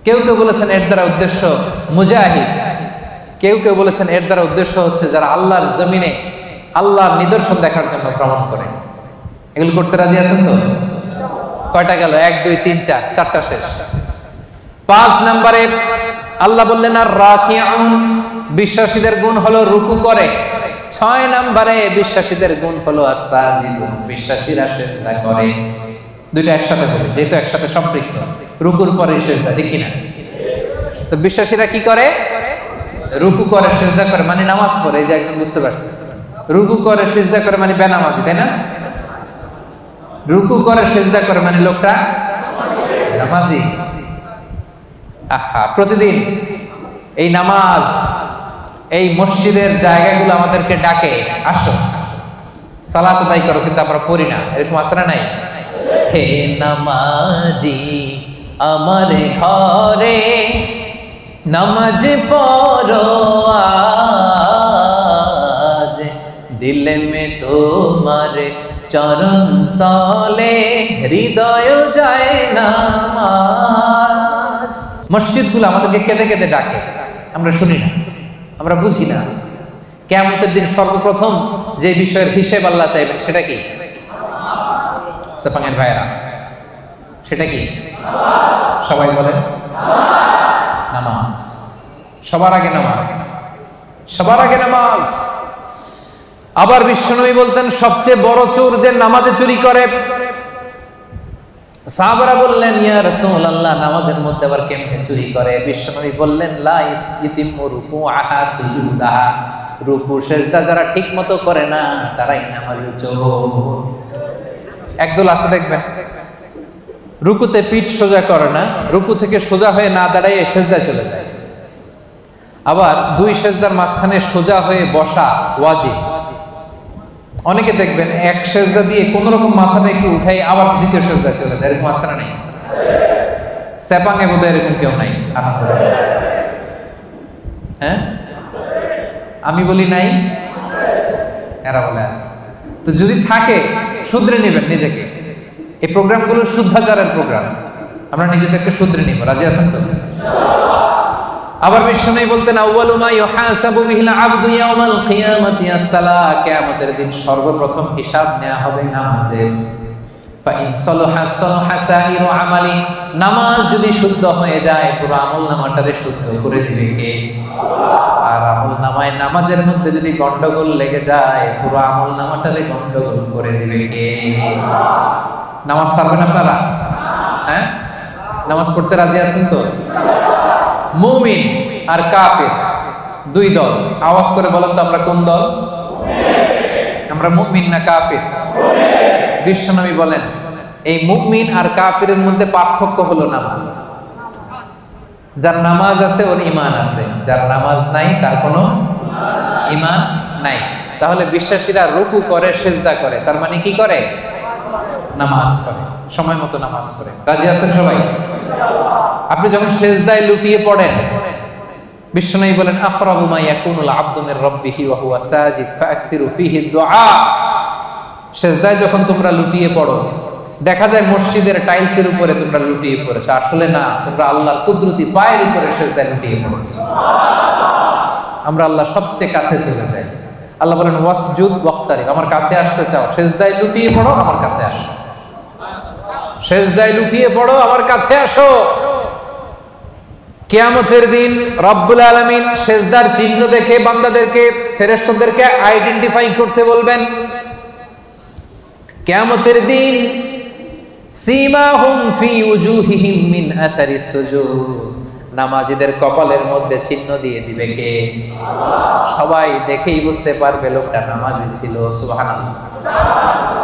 কেউ কেউ বলেছেন এর দ্বারা উদ্দেশ্য মুজাহিদ। কেউ কেউ বলেছেন এর দ্বারা উদ্দেশ্য হচ্ছে যারা আল্লাহর জমিনে আল্লাহর নিদর্শন দেখার জন্য ভ্রমণ করে। এগুলো করতে রাজি আছেন তো? কয়টা গেল? 1 2 3 4, চারটা শেষ। 5 নম্বরে আল্লাহ বললেন আর রাকিউন, বিশ্বাসীদের গুণ হলো রুকু করে। 6 নম্বরে বিশ্বাসীদের গুণ হলো আস-সাজিদুন, বিশ্বাসীরা সিজদা করে। দুইটা একসাথে বলি যেহেতু একসাথে সম্পৃক্ত। রুকুর পরে সিজদা, ঠিক কিনা? তো বিশ্বাসীরা কি করে? রুকু করে, সিজদা করে, মানে নামাজ পড়ে। এই যে একজন বুঝতে পারছে, রুকু করে সিজদা করে মানে বেনামাজি, তাই না? রুকু করে সিজদা করে মানে লোকটা নামাজি। আহা, প্রতিদিন এই নামাজ, এই মসজিদের জায়গাগুলো আমাদেরকে ডাকে, আসো সালাত আদায় করো, কিন্তু আমরা পড়ি না। এরকম আসরা নাই? হে নামাজি আমার ঘরে নামাজ পড়ো আজ, দিল মে তোমার চরণ তলে হৃদয় যায় নামাজ। মসজিদগুলো আমাদেরকে কেঁদে কেঁদে ডাকে, আমরা শুনি না, আমরা বুঝি না। কিয়ামতের দিন সর্বপ্রথম যে বিষয়ের হিসেব আল্লাহ চাইবেন সেটা কি? সেপাঙের ভাইরা, সেটা কি? সবাই বলেন নামাজ। সবার আগে নামাজ, সবার আগে নামাজ। আবার বিশ্বনবী বলতেন সবচেয়ে বড় চোর যে নামাজে চুরি করে। সাহাবারা বললেন ইয়া রাসূলুল্লাহ, নামাজের মধ্যে আবার কেমনে চুরি করে? বিশ্বনবী বললেন লা ইতিমু রুকুআহা সুজুদাহা, রুকু সিজদা যারা ঠিকমতো করে না তারাই নামাজে চোর। একদল আছে দেখবেন রুকুতে পিঠ সোজা করে না, রুকু থেকে সোজা হয়ে না দাঁড়ায় সিজদায় চলে যায়। আবার 2 সিজদার মাঝখানে সোজা হয়ে বসা ওয়াজিব। অনেকে দেখবেন এক সিজদা দিয়ে কোন রকম মাথাটা একটু উঠাই আবার দ্বিতীয় সিজদায় চলে যায়। এরকম আসে না? নাই? সেপাঙে বোধহয় এরকম কেউ নাই। হ্যাঁ, আমি বলি নাই, এরা বলে আছে। তো যদি থাকে শুধরে নেবেন নিজেকে। এই প্রোগ্রামগুলো শুদ্ধাচারের প্রোগ্রাম, আমরা নিজেদেরকে শুধরে নিব। রাজি আছেন তো? আবার বিশ্বনবী বলতেন আউয়ালু মা ইউহাসাবু বিহিল আবদু ইয়াউমাল কিয়ামাতি as-সালাহ, কিয়ামতের দিন সর্বপ্রথম হিসাব নেওয়া হবে নামাজের। ফা ইন সালাহাত সালাহা সাইরু আমালি, নামাজ যদি শুদ্ধ হয়ে যায় পুরো আমলনামাটারে শুদ্ধ করে দিবে কে? আর আমলনামায় নামাজের মধ্যে যদি গন্ডগোল লেগে যায় পুরো আমলনামাটারে গন্ডগোল করে দিবে কে? নামাজ ছাড়বেন আপনারা? হ্যাঁ, নামাজ পড়তে রাজি আছেন তো? মুমিন আর কাফির 2 দল। আওয়াজ করে বলেন তো আমরা কোন দল? আমরা মুমিন না কাফির? বিশ্বনবী বলেন এই মুমিন আর কাফিরের মধ্যে পার্থক্য হলো নামাজ। যার নামাজ আছে ওর ঈমান আছে, যার নামাজ নাই তার কোনো ঈমান নাই। তাহলে বিশ্বাসীরা রুকু করে, সিজদা করে, তার মানে কি করে? নামাজ পড়ে, সময় মতো নামাজ পড়ে। রাজি আছেন সবাই? আপনি যখন সিজদায় লুটিয়ে পড়েন, বিশ্বনবী বলেন আকরাবু মা ইয়াকুনুল আবদু মির রাব্বিহি ওয়া হুয়া সাজিদ ফাআকসিরু ফীহি দুআ। সিজদায় যখন তোমরা লুটিয়ে পড়ো, দেখা যায় মসজিদের টাইলসের উপরে তোমরা লুটিয়ে পড়েছো, আসলে না, তোমরা আল্লাহর কুদরতি পায়ের উপরে সিজদায় লুটিয়ে পড়েছো। আমরা আল্লাহ সবচেয়ে কাছে চলে যাই। আল্লাহ বলেন ওয়াসজুদ ওয়াক্তারিব, আমার কাছে আসতে চাও, সিজদায় লুটিয়ে পড়ো, আমার কাছে আসো। সিজদায় লুটিয়ে পড়ো, আমার কাছে আসো। কিয়ামতের দিন রব্বুল আলামিন সিজদার চিহ্ন দেখে বান্দাদেরকে, ফেরেশতাদেরকে আইডেন্টিফাই করতে বলবেন। কিয়ামতের দিন সীমাহুম ফি উজুহিহিম মিন আসারিস সুজুদ, নামাজীদের কপালের মধ্যে চিহ্ন দিয়ে দিবে কে? সবাই দেখেই বুঝতে পারবে লোকটা নামাজি ছিল। সুবহানাল্লাহ,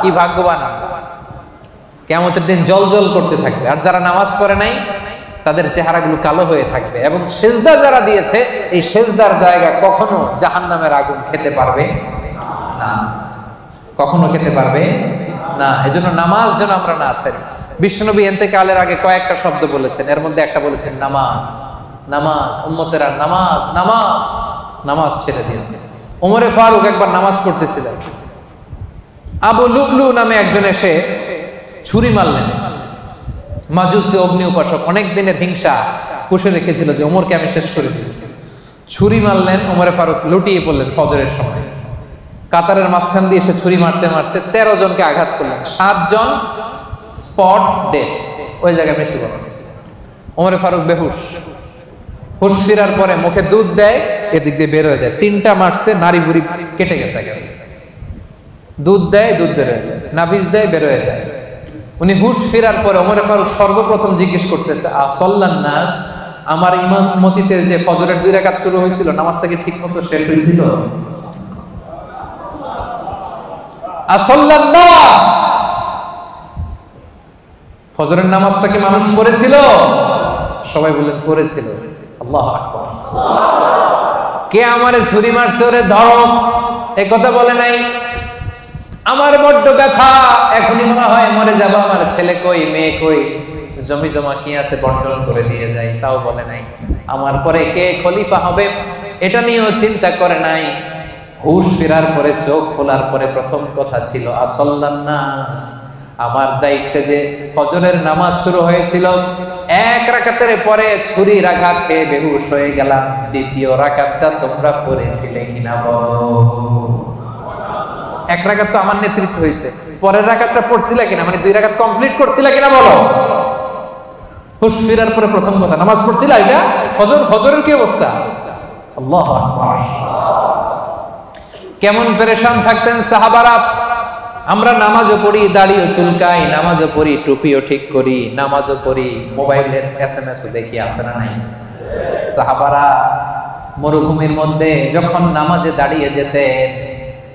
কি ভাগ্যবান! কিয়ামতের দিন জ্বলজ্বল করতে থাকবে। আর যারা নামাজ পড়ে নাই তাদের চেহারাগুলো কালো হয়ে থাকবে। এবং সেজদা যারা দিয়েছে, এই সেজদার জায়গা কখনো জাহান্নামের আগুন খেতে পারবে না, কখনো খেতে পারবে না। এজন্য নামাজ যেন আমরা না ছাড়ি। বিশ্বনবী ইন্তেকালের আগে কয়েকটা শব্দ বলেছেন, এর মধ্যে একটা বলেছেন নামাজ। নামাজ, উম্মতেরা নামাজ, নামাজ, নামাজ ছেড়ে দিয়েছে। ওমরে ফারুক একবার নামাজ পড়তেছিলেন, আবু লুবলু নামে একজন এসে ছুরি মারলেন। মাজুসি অগ্নি উপাসক, অনেক দিনের হিংসা পুষে রেখেছিল যে ওমরকে আমি শেষ করে দিই। ছুরি মারলেন, ওমরে ফারুক লুটিয়ে পড়লেন ফজরের সময়। কাতারের মাঝখান দিয়ে এসে ছুরি মারতে মারতে 13 জনকে আঘাত করলেন। 7 জন স্পট ডেথ, ওই জায়গায় মৃত্যুবরণ। ওমরে ফারুক বেহুশ। হুশ ফিরার পরে মুখে দুধ দেয়, এদিক দিয়ে বের হয়ে যায়। 3টা মারছে, নারী বুড়ি কেটে গেছে। দুধ দেয়, দুধ বের হয়ে যায়, নাভিজ দেয়, বের হয়ে যায়। উনি হুশ ফিরার পরে ওমরে ফারুক সর্বপ্রথম জিজ্ঞেস করতেছে, আসল্লান নাস, আমার ইমামতিতে যে ফজরের 2 রাকাত শুরু হয়েছিল, নামাজটা কি ঠিক মতো শেষ হয়েছিল? আসল্লান নাস, ফজরের নামাজটা কি মানুষ পড়েছিল? সবাই বললেন পড়েছিল। আল্লাহু আকবার। কে আমারে ছুরি মারছে, ওরে ধরো, এই কথা বলে নাই। আমার বড্ড ব্যথা, এখনই মনে হয় মরে যাবো, আমার ছেলে কই, মেয়ে কই, জমি জমা কি আছে বন্টন করে দিয়ে যাই, তাও বলে নাই। আমার পরে কে খলিফা হবে এটা নিয়েও চিন্তা করে নাই। হুশ ফেরার পরে, চোখ খোলার পরে প্রথম কথা ছিল আসল্লান নাস, আমার দায়িত্বে যে ফজরের নামাজ শুরু হয়েছিল, 1 রাকাতের পরে ছুরির আঘাত খেয়ে বেহুশ হয়ে গেলাম। 2য় রাকাতটা তোমরা পড়েছিলে কিনা বলো? 1 রাকাত তো আমার নেতৃত্ব হয়েছে, পরের রাকাতটা পড়ছিলা কিনা, মানে 2 রাকাত কমপ্লিট করছিলা কিনা বলো? হুশ ফেরার পরে প্রথম কথা, নামাজ পড়ছিলা? এটা ফজরের কি অবস্থা? আল্লাহু আকবার। কেমন পেরেশান থাকতেন সাহাবারা। আমরা নামাজও পড়ি, দাড়িও চুলকাই, নামাজও পড়ি, টুপিও ঠিক করি, নামাজও পড়ি, মোবাইলের SMS-ও দেখি, আছে না নাই? সাহাবারা মরুভূমির মধ্যে যখন নামাজে দাঁড়িয়ে যেতেন,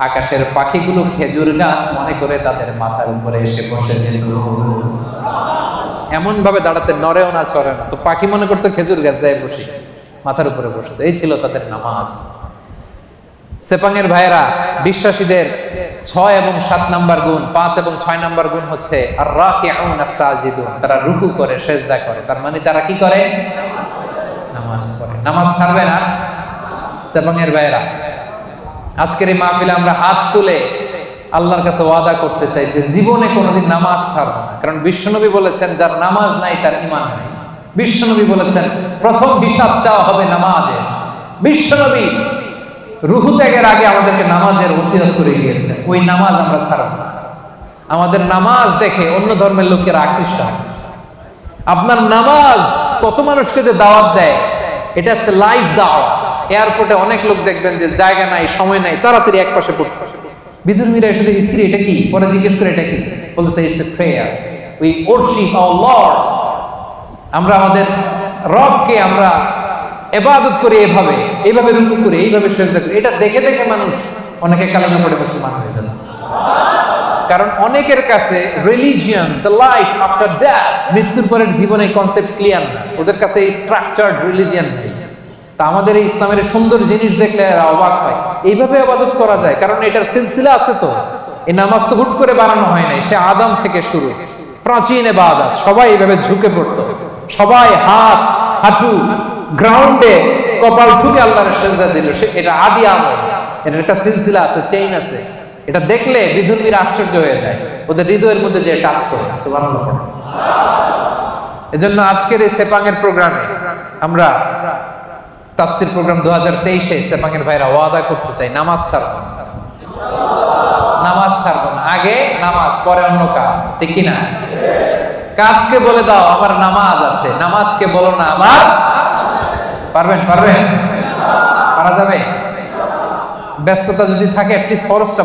আকাশের পাখিগুলো খেজুর গাছ মনে করে তাদের মাথার উপরে এসে বসে যেত। এমন ভাবে দাঁড়াতে, নড়েও না চড়ে না, তো পাখি মনে করতো খেজুর গাছ, যায় বসে মাথার উপরে বসতো। এই ছিল তাদের নামাজ। সেপাঙের ভাইরা, বিশ্বাসীদের 6 এবং 7 নাম্বার গুণ, 5 এবং 6 নাম্বার গুণ হচ্ছে আর রাকিউন আস-সাজিদুন, তারা রুকু করে, সেজদা করে। তার মানে তারা কি করে? নামাজ পড়ে। নামাজ ছাড়বে না সেপাঙের ভাইরা। আজকের এই মাহফিলে আমরা হাত তুলে আল্লাহর কাছে ওয়াদা করতে চাই যে জীবনে কোনোদিন নামাজ ছাড়বো না। কারণ বিশ্বনবী বলেছেন, যার নামাজ নাই তার ঈমান নাই। বিশ্বনবী বলেছেন প্রথম হিসাব চাওয়া হবে নামাজের। বিশ্বনবী রুহু ত্যাগের আগে আমাদেরকে নামাজের ওসিয়ত করে গিয়েছে, ওই নামাজ আমরা ছাড়ব না। আমাদের নামাজ দেখে অন্য ধর্মের লোকেরা আকৃষ্ট হয়। আপনার নামাজ কত মানুষকে যে দাওয়াত দেয়, এটা হচ্ছে লাইভ দাওয়াত। এয়ারপোর্টে অনেক লোক দেখবেন যে জায়গা নাই, সময় নাই, তাড়াতাড়ি এক পাশে পড়তেছে। বিধর্মীরা এসে দেখি, কি এটা কি? পরে জিজ্ঞেস করে এটা কি, বলতেছে it's a prayer, we worship our lord. আমরা আমাদের রবকে আমরা ইবাদত করি, এইভাবে রুকু করি, এইভাবে সিজদা করি। এটা দেখে দেখে মানুষ অনেকে কালেমা পড়ে মুসলমান হয়ে যাচ্ছে। কারণ অনেকের কাছে religion, the life after death, মৃত্যুর পরের জীবনে কনসেপ্ট ক্লিয়ার না। ওদের কাছে এই স্ট্রাকচার্ড রিলিজিয়ন নেই। তা আমাদের এই ইসলামের সুন্দর জিনিস দেখলে এরা অবাক হয়, এইভাবে ইবাদত করা যায়। কারণ এটার সিলসিলা আছে। তো এই নামাজ তো হুট করে বানানো হয় নাই, সে আদম থেকে শুরু, প্রাচীন ইবাদত। সবাই এইভাবে ঝুঁকে পড়তো, সবাই হাত হাঁটু গ্রাউন্ডে কপাল ঠুকে আল্লাহর সিজদা দিল। এটা আদি আমল, এটার একটা সিলসিলা আছে, চেইন আছে। এটা দেখলে বিধর্মীরা আশ্চর্য হয়ে যায়, ওদের হৃদয়ের মধ্যে যে টাচ করে। সুবহানাল্লাহ। এজন্য আজকের এই সেপাঙের প্রোগ্রামে আমরা তাফসীর প্রোগ্রাম 2023-এ সেপাঙের ভাইরা ওয়াদা করতে চাই, নামাজ ছাড়ব না। নামাজ ছাড়ব না। আগে নামাজ, পরে অন্য কাজ, ঠিক কি না? কাজকে বলে দাও আমার নামাজ আছে, নামাজকে বলো না আমার। পারবেন? পারা যাবে? ব্যস্ততা যদি থাকে প্লিজ ফরজটা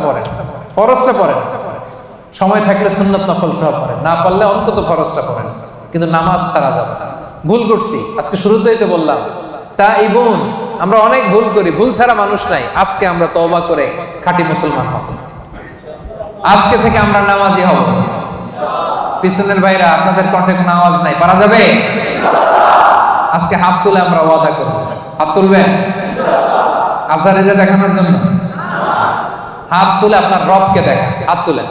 পড়েন, সময় থাকলে সুন্নত নফল সহ পড়েন, না পারলে অন্তত ফরজটা পড়েন, কিন্তু নামাজ ছাড়া যাবে না। ভুল করছি, আজকে শুরুতেই তো বললাম তাইবুন, আমরা অনেক ভুল করি, ভুল ছাড়া মানুষ নাই। আজকে আমরা তওবা করে খাঁটি মুসলমান হব, আজকে থেকে আমরা নামাজি হব। পিছনের ভাইরা, আপনাদের কণ্ঠে কোনো আওয়াজ নাই, পারা যাবে? আজকে হাত তুলে আমরা ওয়াদা করব। হাত তুলবেন আজারিরে দেখানোর জন্য? হাত তুলে আপনার রবকে দেখান, হাত তুলে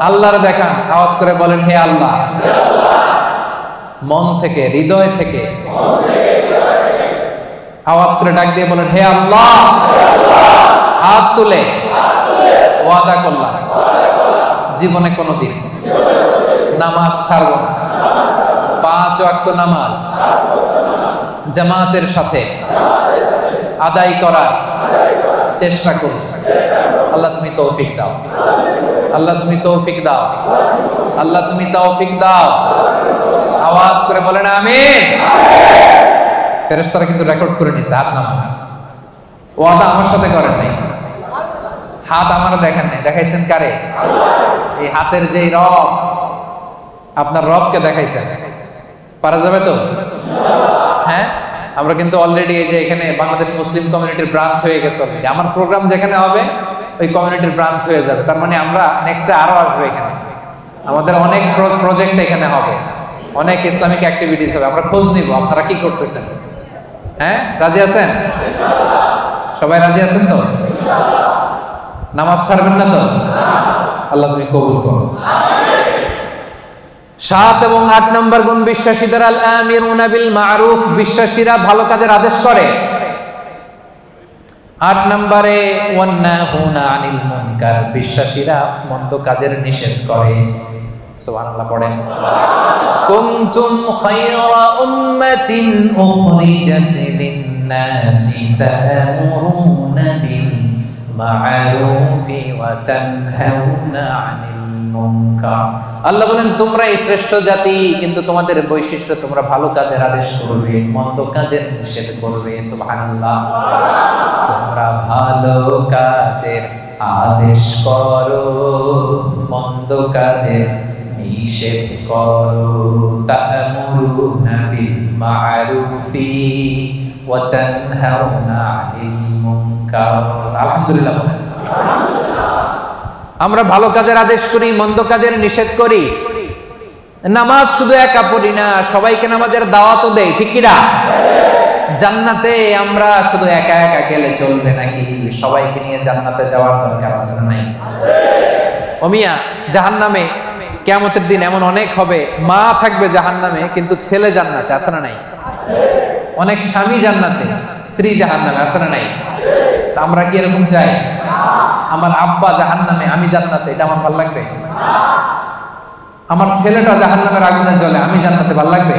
আল্লাহর দেখান, আওয়াজ করে বলেন হে আল্লাহ। মন থেকে, হৃদয় থেকে আওয়াজ করে ডাক দিয়ে বলেন হে আল্লাহ। হাত তুলে ওয়াদা করলাম জীবনে কোনোদিন নামাজ ছাড়ব না, 5 ওয়াক্ত নামাজ জামাতের সাথে আদায় করার চেষ্টা করব। আল্লাহ তুমি তৌফিক দাও, আল্লাহ তুমি তৌফিক দাও, আল্লাহ তুমি তৌফিক দাও। আওয়াজ করে বলেন আমিন। ফেরেশতারা কিন্তু রেকর্ড করে নিছে, হাত নামান। ওয়াদা আমার সাথে করেন নাই, হাত আমার দেখেন নাই, দেখাইছেন কারে? এই হাতের যে রব, আপনার রবকে দেখাইছেন। পারা যাবে তো? হ্যাঁ, আমরা কিন্তু অলরেডি এই যে এখানে বাংলাদেশ মুসলিম কমিউনিটির ব্রাঞ্চ হয়ে গেছে অলরেডি। আমার প্রোগ্রাম যেখানে হবে ওই কমিউনিটির ব্রাঞ্চ হয়ে যাবে, তার মানে আমরা নেক্সটে আরো আসবো এখানে। আমাদের অনেক প্রজেক্ট এখানে হবে, অনেক ইসলামিক অ্যাক্টিভিটিস হবে। আমরা খোঁজ নিব আপনারা কি করতেছেন। হ্যাঁ, রাজি আছেন? সবাই রাজি আছেন তো? নামাজ ছাড়বেন না তো? আল্লাহ তুমি কবুল করো। 7 এবং 8 নম্বর গুণ বিশ্বাসীদের আল আমিরুনা বিল মারুফ, বিশ্বাসীরা ভালো কাজের আদেশ করে। 8 নম্বরে ওয়ান্নাহুনা আনিল মুনকার, বিশ্বাসীরা মন্দ কাজের নিষেধ করে। সুবহানাল্লাহ পড়েন। কুনতুম খায়রা উম্মাতিন উখরিজাত লিন-নাসি তা'মুরুনা বিল মা'রুফি ওয়া তানহাউনা আনিল মুনকার। আল্লাহ বলেন তোমরা এই শ্রেষ্ঠ জাতি, কিন্তু তোমাদের বৈশিষ্ট্য তোমরা ভালো কাজের আদেশ করবে, মন্দ কাজের নিষেধ করবে। সুবহানাল্লাহ। তোমরা ভালো কাজের আদেশ করো, মন্দ কাজের নিষেধ করো। তা'মুরুনা বিল মা'রুফি ওয়া তানহাউনা আনিল মুনকার। আলহামদুলিল্লাহ। আমরা ভালো কাজের আদেশ করি, মন্দ কাজের নিষেধ করি। নামাজ শুধু একা পড়ি না, সবাইকে নামাজের দাওয়াতও দেই, ঠিক কি না? জান্নাতে আমরা শুধু একা একা গেলে চলবে নাকি? সবাইকে নিয়ে জান্নাতে যাওয়ার দরকার আছে না নাই? ও মিয়া, জাহান্নামে কিয়ামতের দিন এমন অনেক হবে, মা থাকবে জাহান্নামে কিন্তু ছেলে জান্নাতে, আছে না নাই? অনেক স্বামী জান্নাতে, স্ত্রী জাহান্নামে, আছে না নাই? আমরা কি এরকম চাই? আমার আব্বা জাহান্নামে, আমি জান্নাতে, এটা আমার ভালো লাগবে? আমার ছেলেটা জাহান্নামের আগুনে জ্বলে, আমি জান্নাতে, ভালো লাগবে?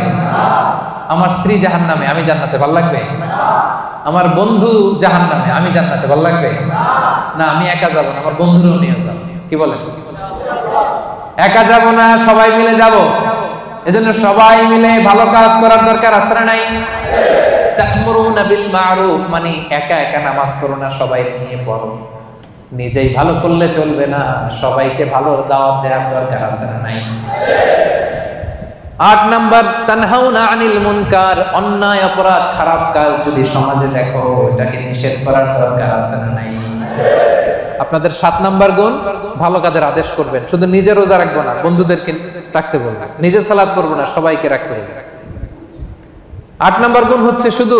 আমার স্ত্রী জাহান্নামে, আমি জান্নাতে, ভালো লাগবে? আমার বন্ধু জাহান্নামে, আমি জান্নাতে, ভালো লাগবে? না, আমি একা যাব না, আমার বন্ধুরাও নিয়ে যাব। কি বলেন? একা যাব না, সবাই মিলে যাব। এজন্য সবাই মিলে ভালো কাজ করার দরকার আছে না নাই? তা'মুরুনা বিল মা'রুফ মানে একা একা নামাজ পড়ো না, সবাই নিয়ে পড়ো। নিজেই ভালো করলে চলবে না, সবাইকে ভালো দাওয়াত দেওয়ার দরকার আছে না নাই? 8 নাম্বার তানহাউনা আনিল মুনকার, অন্যায় অপরাধ খারাপ কাজ যদি সমাজে দেখো এটাকে নিষেধ করার দরকার আছে না নাই? আপনাদের 7 নাম্বার গুণ ভালো কাজের আদেশ করবেন। শুধু নিজে রোজা রাখবো না, বন্ধুদেরকে রাখতে বলবেন। নিজে সালাত পড়বো না, সবাইকে রাখতে বলবেন। 8 নাম্বার গুণ হচ্ছে শুধু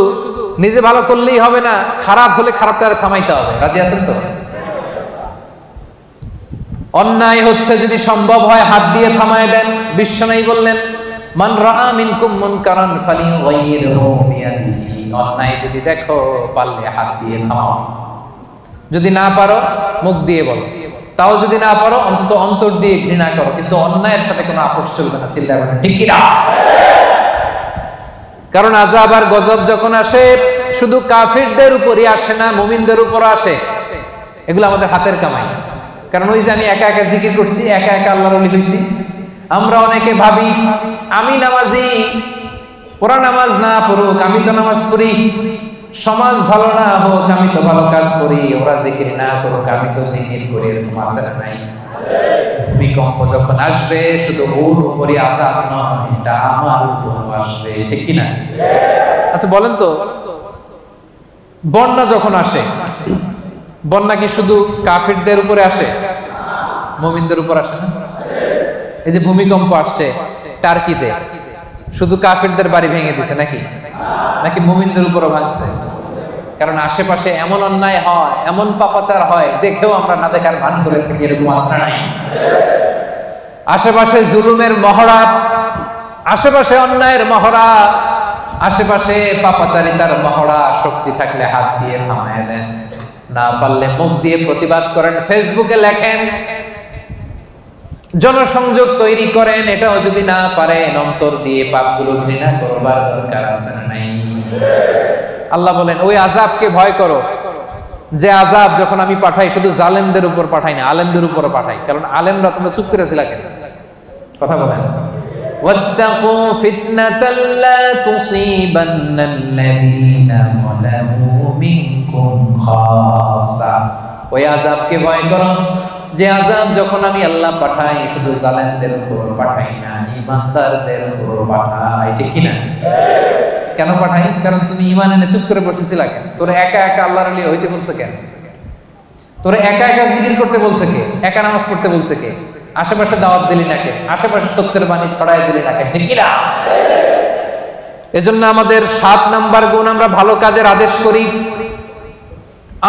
নিজে ভালো করলেই হবে না, খারাপ হলে খারাপটা থামাইতে হবে। রাজি আছেন তো? অন্যায় হচ্ছে যদি সম্ভব হয় হাত দিয়ে থামায় দেন। বিশ্বনবী বললেন মান রাআ মিনকুম মুনকারান ফালিয়ুগাইয়িরহু বিয়াদিহি, অন্যায় যদি দেখো পারলে হাত দিয়ে থামাও, যদি না পারো মুখ দিয়ে বলো, তাও যদি না পারো অন্তত অন্তর দিয়ে ঘৃণা করো, কিন্তু অন্যায়ের সাথে কোনো আপোষ চলবে না। চিল্লায় বলেন ঠিক কি না? কারণ আযাব আর গজব যখন আসে শুধু কাফিরদের উপরই আসে না, মুমিনদের উপরও আসে। এগুলো আমাদের হাতের কামাই। কারণ ওই যে আমি একা একা জিকির করছি, একা একা আল্লাহর ওলি হইছি। আমরা অনেকে ভাবি আমি নামাজি, ওরা নামাজ না পড়ুক আমি তো নামাজ পড়ি, সমাজ ভালো না হোক আমি তো ভালো কাজ করি, ওরা জিকির না করুক আমি তো জিকির করি। এরকম আছে না নাই? ভূমিকম্প যখন আসবে শুধু ওর উপরই আযাব নয়, এটা আমার উপরও আসবে, ঠিক কি না? আচ্ছা বলেন তো, বন্যা যখন আসে, বন্যা কি শুধু কাফিরদের উপরে আসে, মুমিনদের উপর আসে না? এই যে ভূমিকম্প আসছে টার্কিতে, শুধু কাফিরদের বাড়ি ভেঙে দিছে নাকি? নাকি মুমিনদের উপরও ভাঙছে? কারণ আশেপাশে এমন অন্যায় হয়, এমন পাপাচার হয়, দেখেও আমরা না দেখার ভান করে থাকি, এরকম আছে নাই? আশেপাশে জুলুমের মহড়া, আশেপাশে অন্যায়ের মহড়া, আশেপাশে পাপাচারিতার মহড়া। শক্তি থাকলে হাত দিয়ে থামায় দেন, না পারলে মুখ দিয়ে প্রতিবাদ করেন, ফেসবুকে লেখেন, জনসংযোগ তৈরি করেন। এটাও যদি না পারেন, অন্তর দিয়ে পাপগুলো ঘৃণা করবার দরকার আছে না নাই? আল্লাহ বলেন ওই আযাবকে ভয় করো, যে আযাব যখন আমি পাঠাই শুধু জালেমদের উপর পাঠাই না, আলেমদের উপর পাঠাই। কারণ আলেমরা তোমরা চুপ করে ছিলা কেন? কথা বলেন। ওয়াত্তাকু ফিতনাতাল লা তুসিবান্নাল্লাযীনা যালামু মিনকুম খাসসা। ওই আযাবকে ভয় করো, যে আযাব যখন আমি আল্লাহ পাঠাই শুধু জালেমদের উপর পাঠাই না, ঈমানদারদের উপর পাঠাই, ঠিক কি না? কেন পাঠাই? কারণ তুমি ঈমান এনে চুপ করে বসেছিলা কেন? তোরে একা একা আল্লাহর ওলি হইতে বলছে কেন? তোরে একা একা জিকির করতে বলছে কে? একা নামাজ পড়তে বলছে কে? আশেপাশে দাওয়াত দিলি না কে? আশেপাশে সত্যের বাণী ছড়ায় দিলি না কে? ঠিক কি না? এজন্য আমাদের 7 নাম্বার গুণ, আমরা ভালো কাজের আদেশ করি।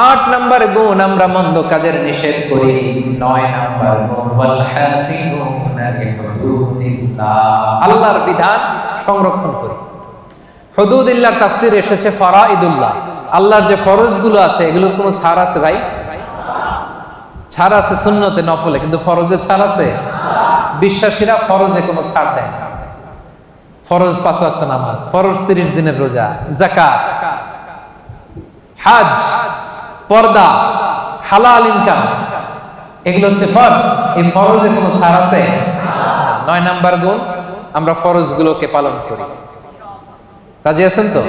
8 নাম্বার গুণ, আমরা মন্দ কাজের নিষেধ করি। 9 নাম্বার গুণ, ওয়াল হাফিজুনা লিহুদুদিল্লাহ, আল্লাহর বিধান সংরক্ষণ করি। হুদুদিল্লাহর তাফসীর এসেছে ফারাইদুল্লাহ, আল্লাহর যে ফরজগুলো আছে এগুলোর কোনো ছাড় আছে ভাই? ছাড় আছে সুন্নতে নফলে, কিন্তু ফরজে ছাড় আছে? বিশ্বাসীরা ফরজে কোনো ছাড় দেয় না। ফরজ 5 ওয়াক্ত নামাজ, ফরজ 30 দিনের রোজা, যাকাত, হজ, পর্দা, হালাল ইনকাম, এগুলো হচ্ছে ফরজ। এই ফরজে কোনো ছাড় আছে? 9 নাম্বার গুণ, আমরা ফরজগুলোকে পালন করি। রাজি আছেন তো?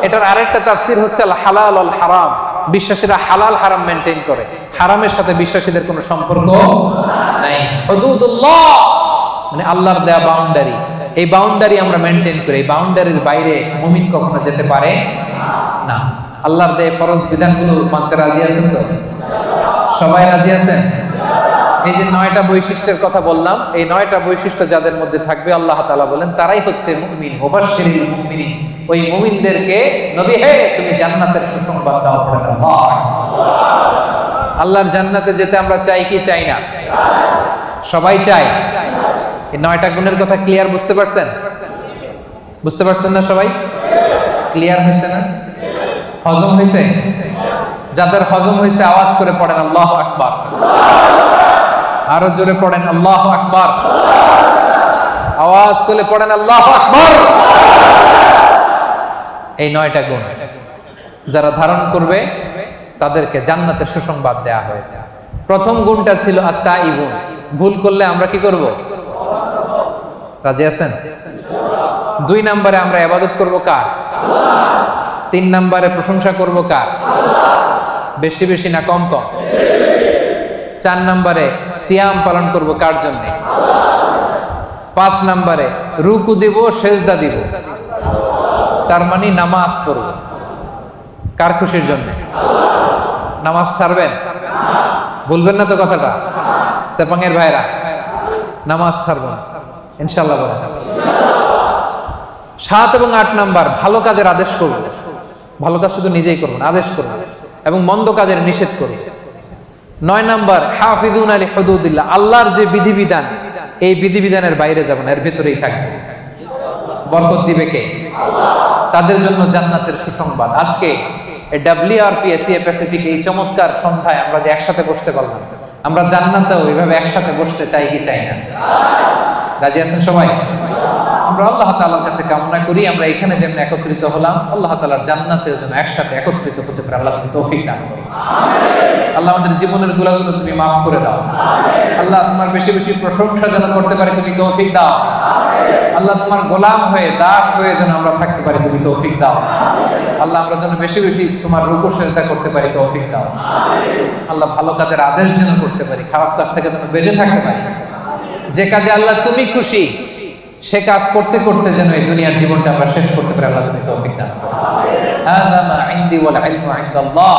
এটার আরেকটা তাফসীর হচ্ছে আল হালাল আল হারাম, বিশ্বাসীরা হালাল হারাম মেইনটেইন করে, হারামের সাথে বিশ্বাসীদের কোনো সম্পর্ক নাই। হুদুদুল্লাহ মানে আল্লাহর দেয়া বাউন্ডারি, এই বাউন্ডারি আমরা মেইনটেইন করি। এই বাউন্ডারির বাইরে মুমিন কখনো যেতে পারে না। আল্লাহর দেয়া ফরজ বিধানগুলো মানতে রাজি আছেন তো? সবাই রাজি আছেন? এই যে 9টা বৈশিষ্ট্যের কথা বললাম, এই 9টা বৈশিষ্ট্য যাদের মধ্যে থাকবে আল্লাহ তাআলা বলেন তারাই হচ্ছে মুমিন। মুবাশশিরিল মুমিনিন, ওই মুমিনদেরকে নবী হে তুমি জান্নাতের সুসংবাদ দাও। আল্লাহর জান্নাতে যেতে আমরা চাই কি চাই না? সবাই চাই। এই 9টা গুণের কথা ক্লিয়ার বুঝতে পারছেন? বুঝতে পারছেন না সবাই? ক্লিয়ার হয়েছে না? হজম হয়েছে? যাদের হজম হয়েছে আওয়াজ করে পড়েন আল্লাহু আকবার। আরো জোরে পড়েন আল্লাহু আকবার। আওয়াজ তুলে পড়েন আল্লাহু আকবার। এই 9টা গুণ যারা ধারণ করবে তাদেরকে জান্নাতের সুসংবাদ দেয়া হয়েছে। প্রথম গুণটা ছিল আত-তাইবুন, ভুল করলে আমরা কি করব? রাজি আছেন? 2 নম্বরে আমরা ইবাদত করব কার? আল্লাহ। 3 নম্বরে প্রশংসা করব কার? আল্লাহ। বেশি বেশি না কম কম? 4 নম্বরে সিয়াম পালন করব কার জন্য? আল্লাহ। 5 নম্বরে রুকু দিব, সেজদা দিব, তার মানে নামাজ পড়ব কার খুশির জন্য? আল্লাহ। নামাজ ছাড়বেন? বলবেন না তো কথাটা? সেপাঙের ভাইরা নামাজ ছাড়বেন ইনশাআল্লাহ বলেন। 7 এবং 8 নাম্বার ভালো কাজের আদেশ করব। ভালো কাজ শুধু নিজেই করব না, আদেশ করব, এবং মন্দ কাজের নিষেধ করব। 9 নাম্বার হাফিজুনা লিহুদুদিল্লাহ, আল্লাহর যে বিধিবিধান এই বিধিবিধানের বাইরে যাব না, এর ভিতরেই থাকবে। বরকত দিবে কে? আল্লাহ। তাদের জন্য জান্নাতের সুসংবাদ। আজকে WRP এশিয়া প্যাসিফিক এই চমৎকার সন্ধ্যায় আমরা যে একসাথে বসতে পারলাম, আমরা জান্নাতেও এইভাবে একসাথে বসতে চাই কি চাই না? রাজি আছেন সবাই? আমরা আল্লাহ তাআলার কাছে কামনা করি আমরা এখানে যেমন একত্রিত হলাম, আল্লাহ তাআলার জান্নাতের জন্য একসাথে একত্রিত হতে পারে আল্লাহ তৌফিক দান করুন। আল্লাহ আমাদের জীবনের গুনাহগুলো তুমি মাফ করে দাও। আল্লাহ তোমার বেশি বেশি প্রশংসা যেন করতে পারে তুমি তৌফিক দাও। আল্লাহ তোমার গোলাম হয়ে দাস হয়ে যেন আমরা থাকতে পারি, তুমি তৌফিক দাও। আল্লাহ আমরা যেন বেশি বেশি তোমার রুকু সিজদা করতে পারি, তৌফিক দাও। আল্লাহ ভালো কাজের আদেশ যেন করতে পারি, খারাপ কাজ থেকে যেন বেঁচে থাকতে পারি। যে কাজে আল্লাহ তুমি খুশি সে কাজ করতে করতে যেন এই দুনিয়ার জীবনটা আমরা শেষ করতে পারি, আল্লাহ তুমি তৌফিক দাও। হাযা মা ইনদি ওয়াল ইলমু ইনদাল্লাহ।